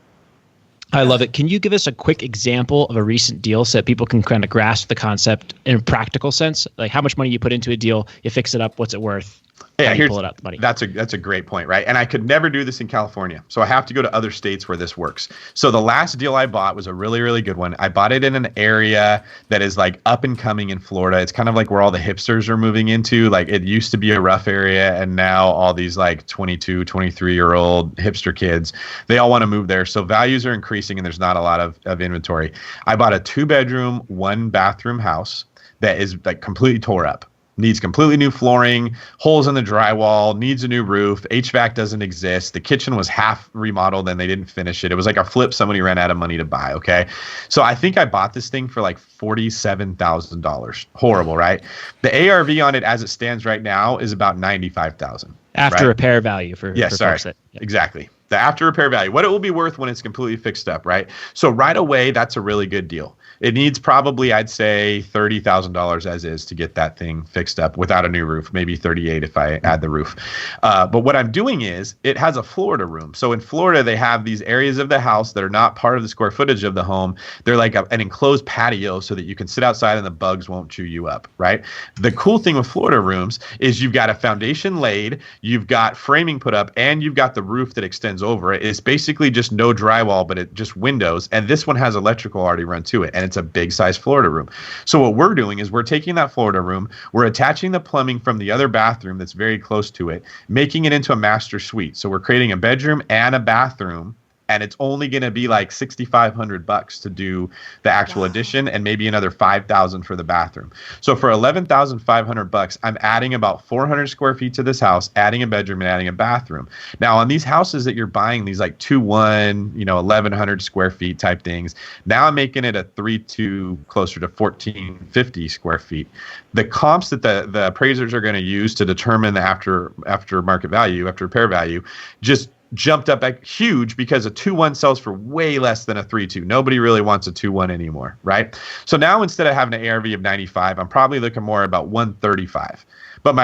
I love it. Can you give us a quick example of a recent deal so that people can kind of grasp the concept in a practical sense? Like how much money you put into a deal, you fix it up, what's it worth? Yeah, pull it out the money. That's a great point, right? And I could never do this in California, so I have to go to other states where this works. So the last deal I bought was a really, really good one. I bought it in an area that is like up and coming in Florida. It's kind of like where all the hipsters are moving into. Like it used to be a rough area, and now all these like 22, 23-year-old hipster kids, they all want to move there. So values are increasing, and there's not a lot of inventory. I bought a 2-bedroom, 1-bathroom house that is like completely tore up. Needs completely new flooring, holes in the drywall, needs a new roof. HVAC doesn't exist. The kitchen was half remodeled and they didn't finish it. It was like a flip somebody ran out of money to buy, okay? So I think I bought this thing for like $47,000. Horrible, right? The ARV on it as it stands right now is about $95,000. After repair value for folks that, exactly. The after repair value, what it will be worth when it's completely fixed up, right? So right away, that's a really good deal. It needs probably, I'd say, $30,000 as is to get that thing fixed up without a new roof, maybe 38 if I add the roof. But what I'm doing is it has a Florida room. So in Florida, they have these areas of the house that are not part of the square footage of the home. They're like an enclosed patio so that you can sit outside and the bugs won't chew you up, right? The cool thing with Florida rooms is you've got a foundation laid, you've got framing put up, and you've got the roof that extends over it. It's basically just no drywall, but it just windows. And this one has electrical already run to it. And it's a big size Florida room. So what we're doing is we're taking that Florida room, we're attaching the plumbing from the other bathroom that's very close to it, making it into a master suite. So we're creating a bedroom and a bathroom, and it's only going to be like $6,500 to do the actual addition, and maybe another $5,000 for the bathroom. So for $11,500, I'm adding about 400 square feet to this house, adding a bedroom and adding a bathroom. Now on these houses that you're buying, these like 2-1, 1,100 square feet type things, now I'm making it a 3-2, closer to 1,450 square feet. The comps that the appraisers are going to use to determine the after market value, after repair value, just jumped up huge because a 2-1 sells for way less than a 3-2. Nobody really wants a 2-1 anymore, right? So now instead of having an ARV of 95, I'm probably looking more about 135. But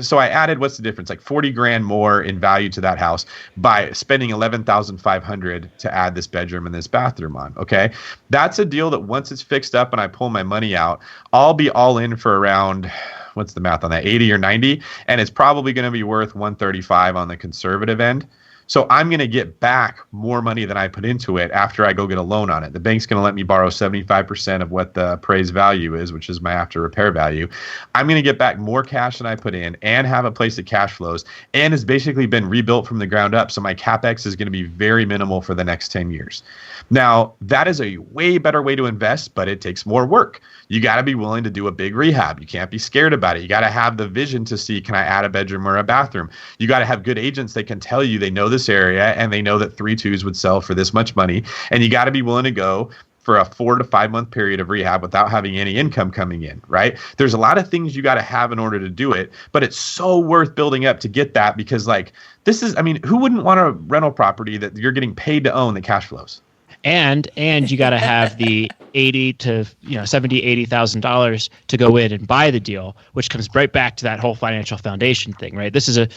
so I added, what's the difference? Like 40 grand more in value to that house by spending 11,500 to add this bedroom and this bathroom on. Okay. That's a deal that once it's fixed up and I pull my money out, I'll be all in for around, what's the math on that, 80 or 90, and it's probably going to be worth 135 on the conservative end. So I'm going to get back more money than I put into it after I go get a loan on it. The bank's going to let me borrow 75% of what the appraised value is, which is my after repair value. I'm going to get back more cash than I put in and have a place that cash flows and has basically been rebuilt from the ground up. So my CapEx is going to be very minimal for the next 10 years. Now, that is a way better way to invest, but it takes more work. You got to be willing to do a big rehab. You can't be scared about it. You got to have the vision to see, can I add a bedroom or a bathroom? You got to have good agents that can tell you they know this area and they know that 3-2s would sell for this much money. And you got to be willing to go for a 4 to 5 month period of rehab without having any income coming in, right? There's a lot of things you got to have in order to do it, but it's so worth building up to get that because who wouldn't want a rental property that you're getting paid to own that cash flows? And you got to have the $80,000 to go in and buy the deal, which comes right back to that whole financial foundation thing, right? This is a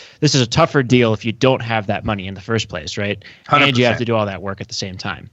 tougher deal if you don't have that money in the first place, right? 100%. And you have to do all that work at the same time.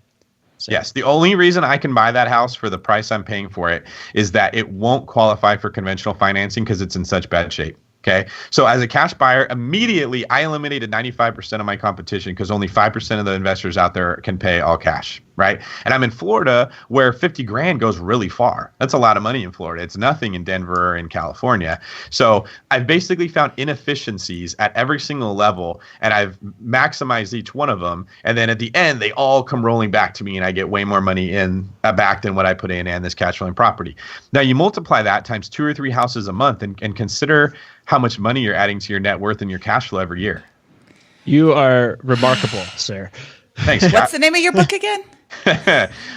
So. Yes. The only reason I can buy that house for the price I'm paying for it is that it won't qualify for conventional financing because it's in such bad shape. Okay. So as a cash buyer, immediately I eliminated 95% of my competition because only 5% of the investors out there can pay all cash. Right. And I'm in Florida where 50 grand goes really far. That's a lot of money in Florida. It's nothing in Denver or in California. So I've basically found inefficiencies at every single level and I've maximized each one of them. And then at the end, they all come rolling back to me and I get way more money in back than what I put in and this cash flowing property. Now you multiply that times 2 or 3 houses a month and consider how much money you're adding to your net worth and your cash flow every year. You are remarkable, sir. Thanks, Scott. What's the name of your book again?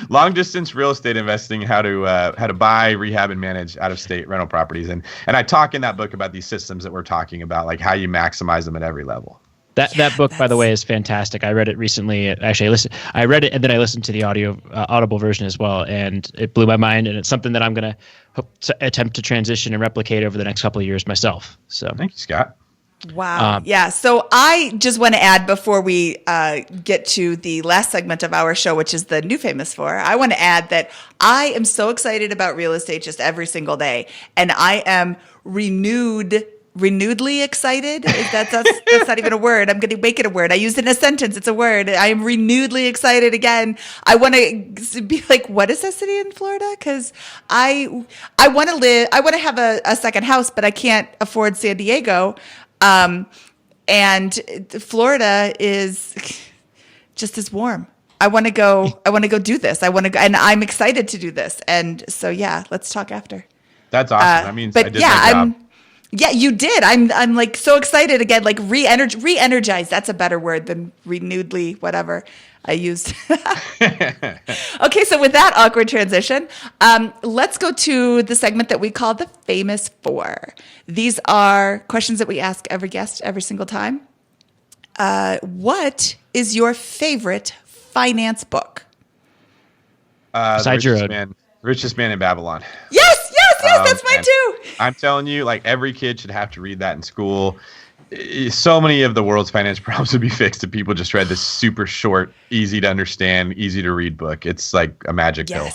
Long distance real estate investing: how to buy, rehab, and manage out of state rental properties. And I talk in that book about these systems that we're talking about, like how you maximize them at every level. That book, by the way, is fantastic. I read it recently. Actually, I read it and then I listened to the audible version as well, and it blew my mind. And it's something that I'm going to attempt to transition and replicate over the next couple of years myself. So thank you, Scott. Wow. Yeah. So I just want to add before we get to the last segment of our show, which is the New Famous Four, I want to add that I am so excited about real estate just every single day. And I am renewedly excited. That's not even a word. I'm going to make it a word. I used it in a sentence. It's a word. I am renewedly excited again. I want to be like, what is this city in Florida? Because I want to have a second house, but I can't afford San Diego. And Florida is just as warm. I want to go do this. And I'm excited to do this. And so, yeah, let's talk after. That's awesome. That means but I did my job. Yeah, you did. I'm like so excited again, like re-energized. That's a better word than renewedly, whatever I used. Okay, so with that awkward transition, let's go to the segment that we call the Famous Four. These are questions that we ask every guest every single time. What is your favorite finance book? Besides your own. Richest Man in Babylon. Yes, that's mine too. I'm telling you, like every kid should have to read that in school. So many of the world's finance problems would be fixed if people just read this super short, easy to understand, easy to read book. It's like a magic pill.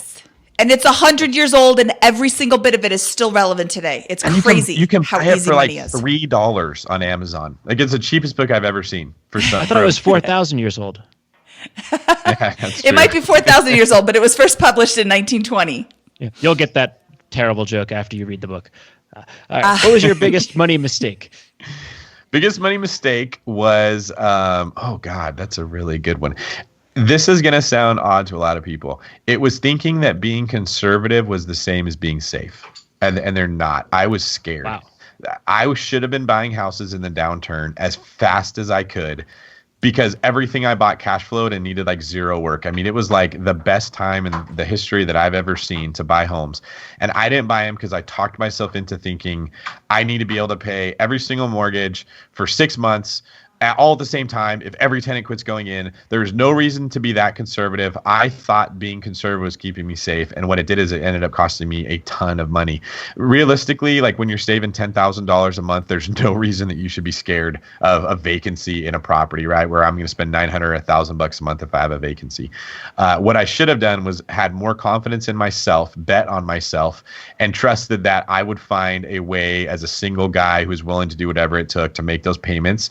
And it's 100 years old, and every single bit of it is still relevant today. It's crazy. You can how buy it easy for like money is. $3 on Amazon. Like it's the cheapest book I've ever seen. I thought it was 4,000 years old. Yeah, it might be 4,000 years old, but it was first published in 1920. Yeah, you'll get that terrible joke after you read the book. All right. What was your biggest money mistake? Biggest money mistake was, oh God, that's a really good one. This is going to sound odd to a lot of people. It was thinking that being conservative was the same as being safe. And they're not. I was scared. Wow. I should have been buying houses in the downturn as fast as I could, because everything I bought cash flowed and needed like zero work. I mean, it was like the best time in the history that I've ever seen to buy homes. And I didn't buy them because I talked myself into thinking I need to be able to pay every single mortgage for 6 months all at the same time. If every tenant quits going in, there's no reason to be that conservative. I thought being conservative was keeping me safe. And what it did is it ended up costing me a ton of money. Realistically, like when you're saving $10,000 a month, there's no reason that you should be scared of a vacancy in a property, right? Where I'm going to spend $900 or $1,000 a month if I have a vacancy. What I should have done was had more confidence in myself, bet on myself, and trusted that I would find a way as a single guy who's willing to do whatever it took to make those payments.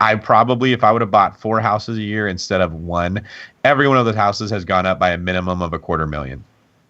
I probably, if I would have bought 4 houses a year instead of 1, every one of those houses has gone up by a minimum of $250,000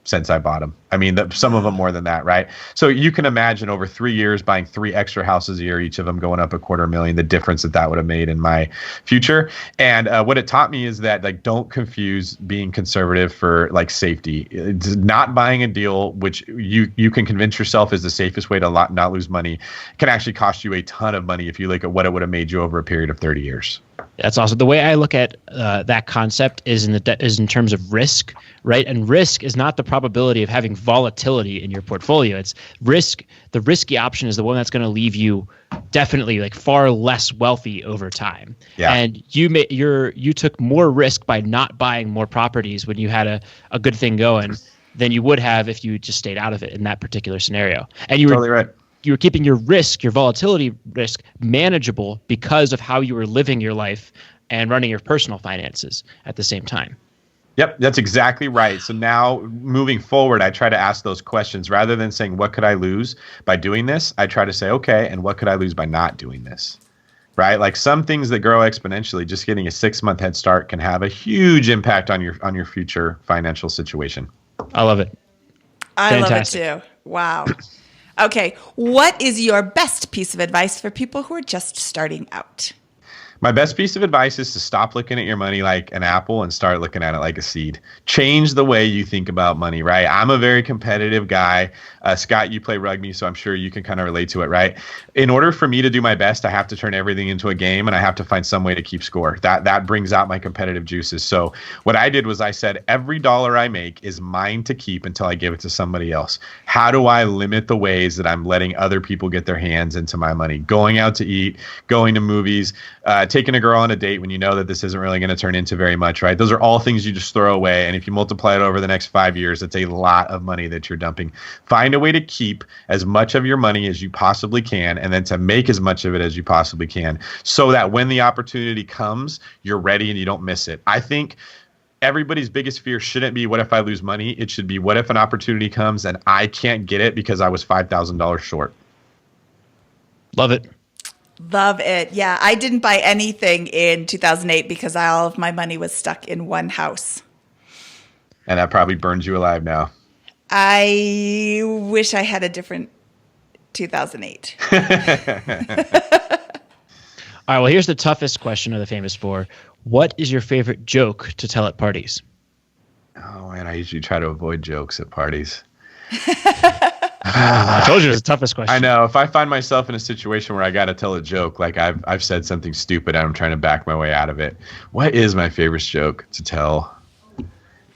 since I bought them. I mean, some of them more than that, right? So you can imagine over 3 years buying 3 extra houses a year, each of them going up $250,000, the difference that would have made in my future. And what it taught me is that, like, don't confuse being conservative for like safety. It's not buying a deal which you can convince yourself is the safest way to not lose money can actually cost you a ton of money if you look at what it would have made you over a period of 30 years. That's awesome. The way I look at that concept is in terms of risk, right? And risk is not the probability of having volatility in your portfolio. It's risk. The risky option is the one that's going to leave you definitely like far less wealthy over time. Yeah. And you took more risk by not buying more properties when you had a good thing going than you would have if you just stayed out of it in that particular scenario. And you were totally right. You were keeping your risk, your volatility risk, manageable because of how you were living your life and running your personal finances at the same time. Yep, that's exactly right. So now moving forward, I try to ask those questions rather than saying, what could I lose by doing this? I try to say, okay, and what could I lose by not doing this? Right? Like some things that grow exponentially, just getting a 6-month head start can have a huge impact on your future financial situation. I love it. I Fantastic. love it too. Wow. Okay. What is your best piece of advice for people who are just starting out? My best piece of advice is to stop looking at your money like an apple and start looking at it like a seed. Change the way you think about money, right? I'm a very competitive guy. Scott, you play rugby, so I'm sure you can kind of relate to it, right? In order for me to do my best, I have to turn everything into a game, and I have to find some way to keep score. That brings out my competitive juices. So what I did was I said, every dollar I make is mine to keep until I give it to somebody else. How do I limit the ways that I'm letting other people get their hands into my money? Going out to eat, going to movies, taking a girl on a date when you know that this isn't really going to turn into very much, right? Those are all things you just throw away. And if you multiply it over the next 5 years, it's a lot of money that you're dumping. Find a way to keep as much of your money as you possibly can, and then to make as much of it as you possibly can, so that when the opportunity comes, you're ready and you don't miss it. I think everybody's biggest fear shouldn't be, what if I lose money? It should be, what if an opportunity comes and I can't get it because I was $5,000 short? Love it. Love it. Yeah, I didn't buy anything in 2008 because all of my money was stuck in one house. And that probably burns you alive now. I wish I had a different 2008. All right, well, here's the toughest question of the famous four. What is your favorite joke to tell at parties? Oh, man, I usually try to avoid jokes at parties. I told you it was the toughest question. I know. If I find myself in a situation where I got to tell a joke, like I've said something stupid and I'm trying to back my way out of it. What is my favorite joke to tell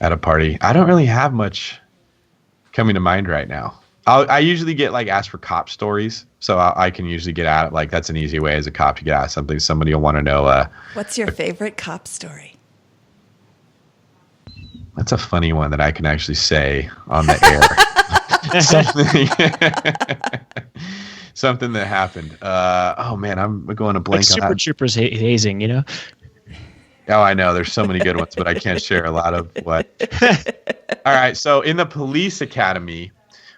at a party? I don't really have much coming to mind right now. I usually get asked for cop stories, so I can usually get at it. Like, that's an easy way as a cop to get at something. Somebody will want to know. What's your favorite cop story? That's a funny one that I can actually say on the air. Something that happened. Oh man, I'm going to blank on Super that. Troopers hazing, you know? Oh, I know. There's so many good ones, but I can't share a lot of what. All right. So in the police academy,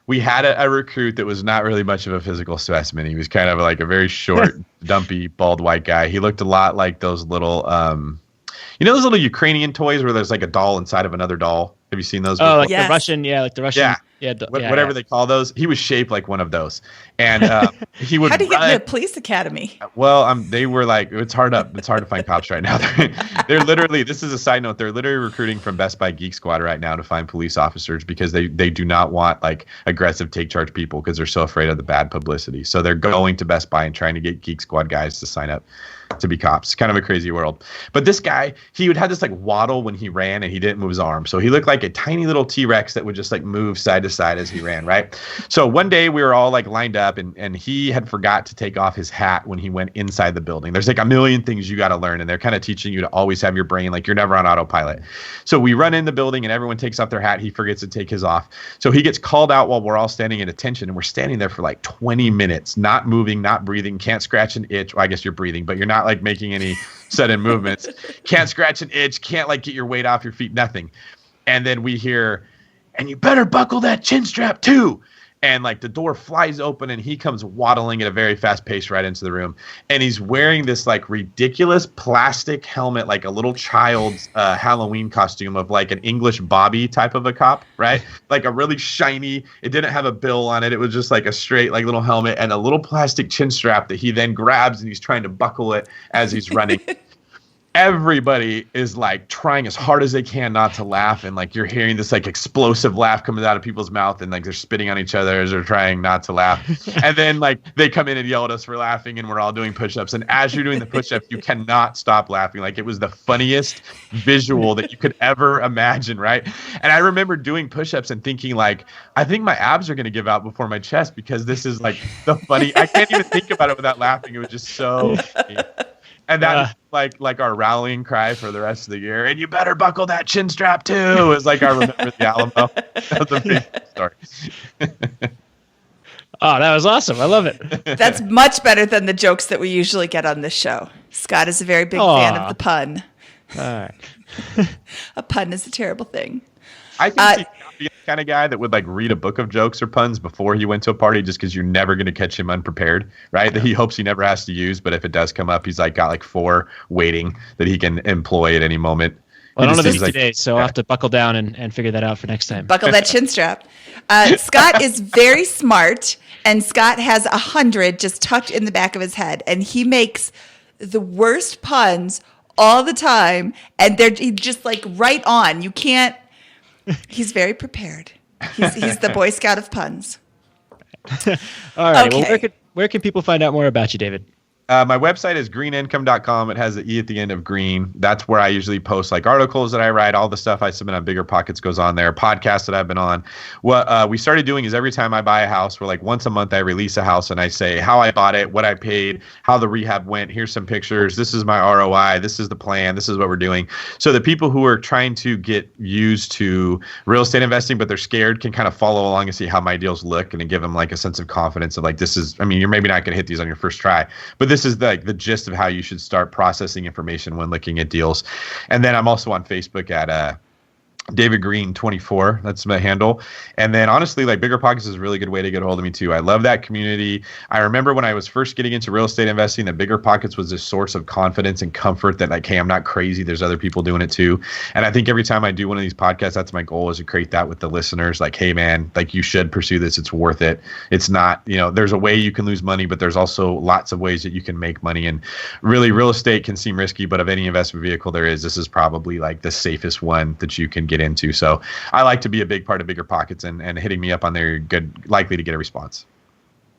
we had a recruit that was not really much of a physical specimen. He was kind of like a very short, dumpy, bald white guy. He looked a lot like those little, those little Ukrainian toys where there's like a doll inside of another doll. Have you seen those before? Oh, like Yes. the Russian, like the Russian. Yeah. Whatever they call those. He was shaped like one of those. And he would How do you get run. into the police academy? Well, they were like, it's hard to find cops right now. They're literally, this is a side note, they're literally recruiting from Best Buy Geek Squad right now to find police officers because they do not want like aggressive take charge people because they're so afraid of the bad publicity. So they're going to Best Buy and trying to get Geek Squad guys to sign up to be cops. Kind of a crazy world. But this guy, he would have this like waddle when he ran and he didn't move his arm. So he looked like a tiny little T-Rex that would just like move side to side as he ran, right? So one day we were all like lined up and he had forgot to take off his hat when he went inside the building. There's like a million things you got to learn and they're kind of teaching you to always have your brain, like you're never on autopilot. So we run in the building and everyone takes off their hat. He forgets to take his off. So he gets called out while we're all standing at attention and we're standing there for like 20 minutes, not moving, not breathing, can't scratch an itch. Well, I guess you're breathing, but you're not like making any sudden movements. Can't scratch an itch, can't like get your weight off your feet, nothing. And then we hear, and you better buckle that chin strap too. And like the door flies open and he comes waddling at a very fast pace right into the room. And he's wearing this like ridiculous plastic helmet, like a little child's Halloween costume of like an English Bobby type of a cop, right? Like a really shiny, it didn't have a bill on it. It was just like a straight like little helmet and a little plastic chin strap that he then grabs and he's trying to buckle it as he's running. Everybody is like trying as hard as they can not to laugh. And like you're hearing this like explosive laugh coming out of people's mouth and like they're spitting on each other as they're trying not to laugh. And then like they come in and yell at us for laughing and we're all doing push-ups. And as you're doing the push-ups, you cannot stop laughing. Like it was the funniest visual that you could ever imagine, right? And I remember doing push-ups and thinking like, I think my abs are going to give out before my chest because this is like the funny, I can't even think about it without laughing. It was just so funny. And that was like our rallying cry for the rest of the year. And you better buckle that chin strap too. It was like I remember the Alamo. That was a big story. Oh, that was awesome. I love it. That's much better than the jokes that we usually get on this show. Scott is a very big fan of the pun. All right. A pun is a terrible thing. I can see Scott being the kind of guy that would like read a book of jokes or puns before he went to a party, just because you're never going to catch him unprepared, right? That he hopes he never has to use, but if it does come up, he's like got like 4 waiting that he can employ at any moment. Well, I don't know this today, so I'll have to buckle down and figure that out for next time. Buckle that chin strap. Scott is very smart, and Scott has 100 just tucked in the back of his head, and he makes the worst puns all the time, and they're just like right on. You can't. He's very prepared. He's the Boy Scout of puns. All right. Okay. Well, where can people find out more about you, David? My website is greenincome.com. It has the E at the end of green. That's where I usually post like articles that I write. All the stuff I submit on BiggerPockets goes on there. Podcasts that I've been on. What we started doing is every time I buy a house, we're like once a month I release a house and I say how I bought it, what I paid, how the rehab went. Here's some pictures. This is my ROI. This is the plan. This is what we're doing. So the people who are trying to get used to real estate investing, but they're scared, can kind of follow along and see how my deals look, and then give them like a sense of confidence of like, this is, I mean, you're maybe not going to hit these on your first try, but this is like the gist of how you should start processing information when looking at deals. And then I'm also on Facebook at David Greene 24. That's my handle. And then honestly, like BiggerPockets is a really good way to get a hold of me too. I love that community. I remember when I was first getting into real estate investing, that BiggerPockets was this source of confidence and comfort that like, hey, I'm not crazy. There's other people doing it too. And I think every time I do one of these podcasts, that's my goal, is to create that with the listeners. Like, hey man, like you should pursue this. It's worth it. It's not, there's a way you can lose money, but there's also lots of ways that you can make money. And really real estate can seem risky, but of any investment vehicle there is, this is probably like the safest one that you can get into. So I like to be a big part of BiggerPockets, and hitting me up on there, you're likely to get a response.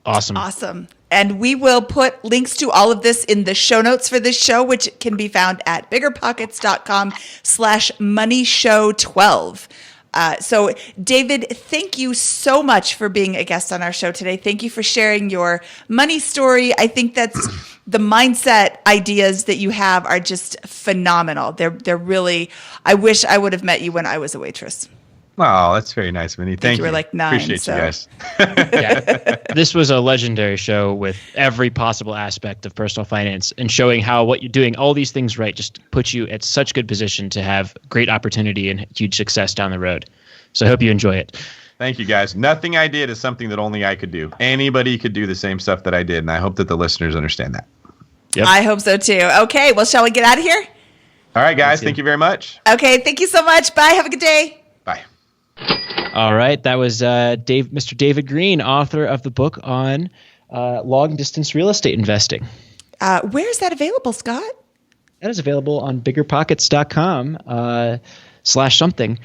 Awesome. And we will put links to all of this in the show notes for this show, which can be found at biggerpockets.com/moneyshow12. So David, thank you so much for being a guest on our show today. Thank you for sharing your money story. I think that's the mindset ideas that you have are just phenomenal. They're really, I wish I would have met you when I was a waitress. Oh, that's very nice, Minnie. Thank you. You were like 9. Appreciate you guys. Yeah. This was a legendary show with every possible aspect of personal finance, and showing how what you're doing, all these things right, just puts you at such good position to have great opportunity and huge success down the road. So I hope you enjoy it. Thank you, guys. Nothing I did is something that only I could do. Anybody could do the same stuff that I did, and I hope that the listeners understand that. Yep. I hope so too. Okay, well, shall we get out of here? All right, guys. Thank you very much. Okay, thank you so much. Bye. Have a good day. Bye. All right, that was Mr. David Greene, author of the book on long-distance real estate investing. Where is that available, Scott? That is available on biggerpockets.com /something.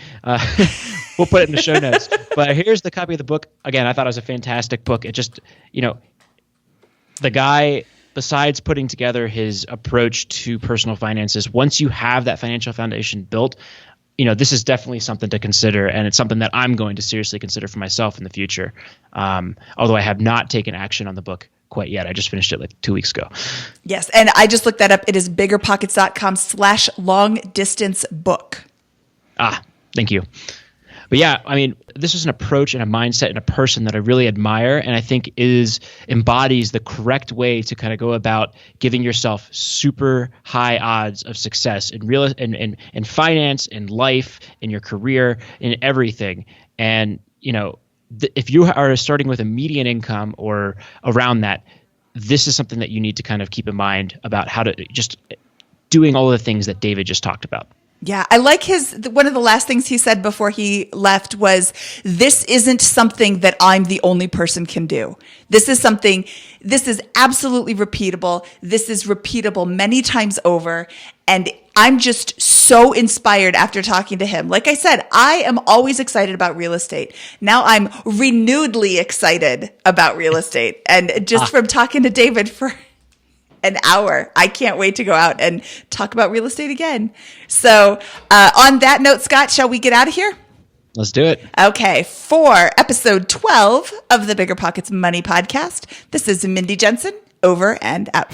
We'll put it in the show notes. But here's the copy of the book. Again, I thought it was a fantastic book. It just, the guy, besides putting together his approach to personal finances, once you have that financial foundation built, this is definitely something to consider, and it's something that I'm going to seriously consider for myself in the future. Although I have not taken action on the book quite yet. I just finished it like 2 weeks ago. Yes, and I just looked that up. It is biggerpockets.com/long-distance-book. Thank you. But yeah, I mean, this is an approach and a mindset and a person that I really admire, and I think embodies the correct way to kind of go about giving yourself super high odds of success in in finance, in life, in your career, in everything. And if you are starting with a median income or around that, this is something that you need to kind of keep in mind about how to just doing all of the things that David just talked about. Yeah, I like one of the last things he said before he left was, this isn't something that I'm the only person can do. This is absolutely repeatable. This is repeatable many times over. And I'm just so inspired after talking to him. Like I said, I am always excited about real estate. Now I'm renewedly excited about real estate. And just from talking to David for an hour, I can't wait to go out and talk about real estate again. So on that note, Scott, shall we get out of here? Let's do it. Okay, for episode 12 of the BiggerPockets Money Podcast, this is Mindy Jensen, over and out.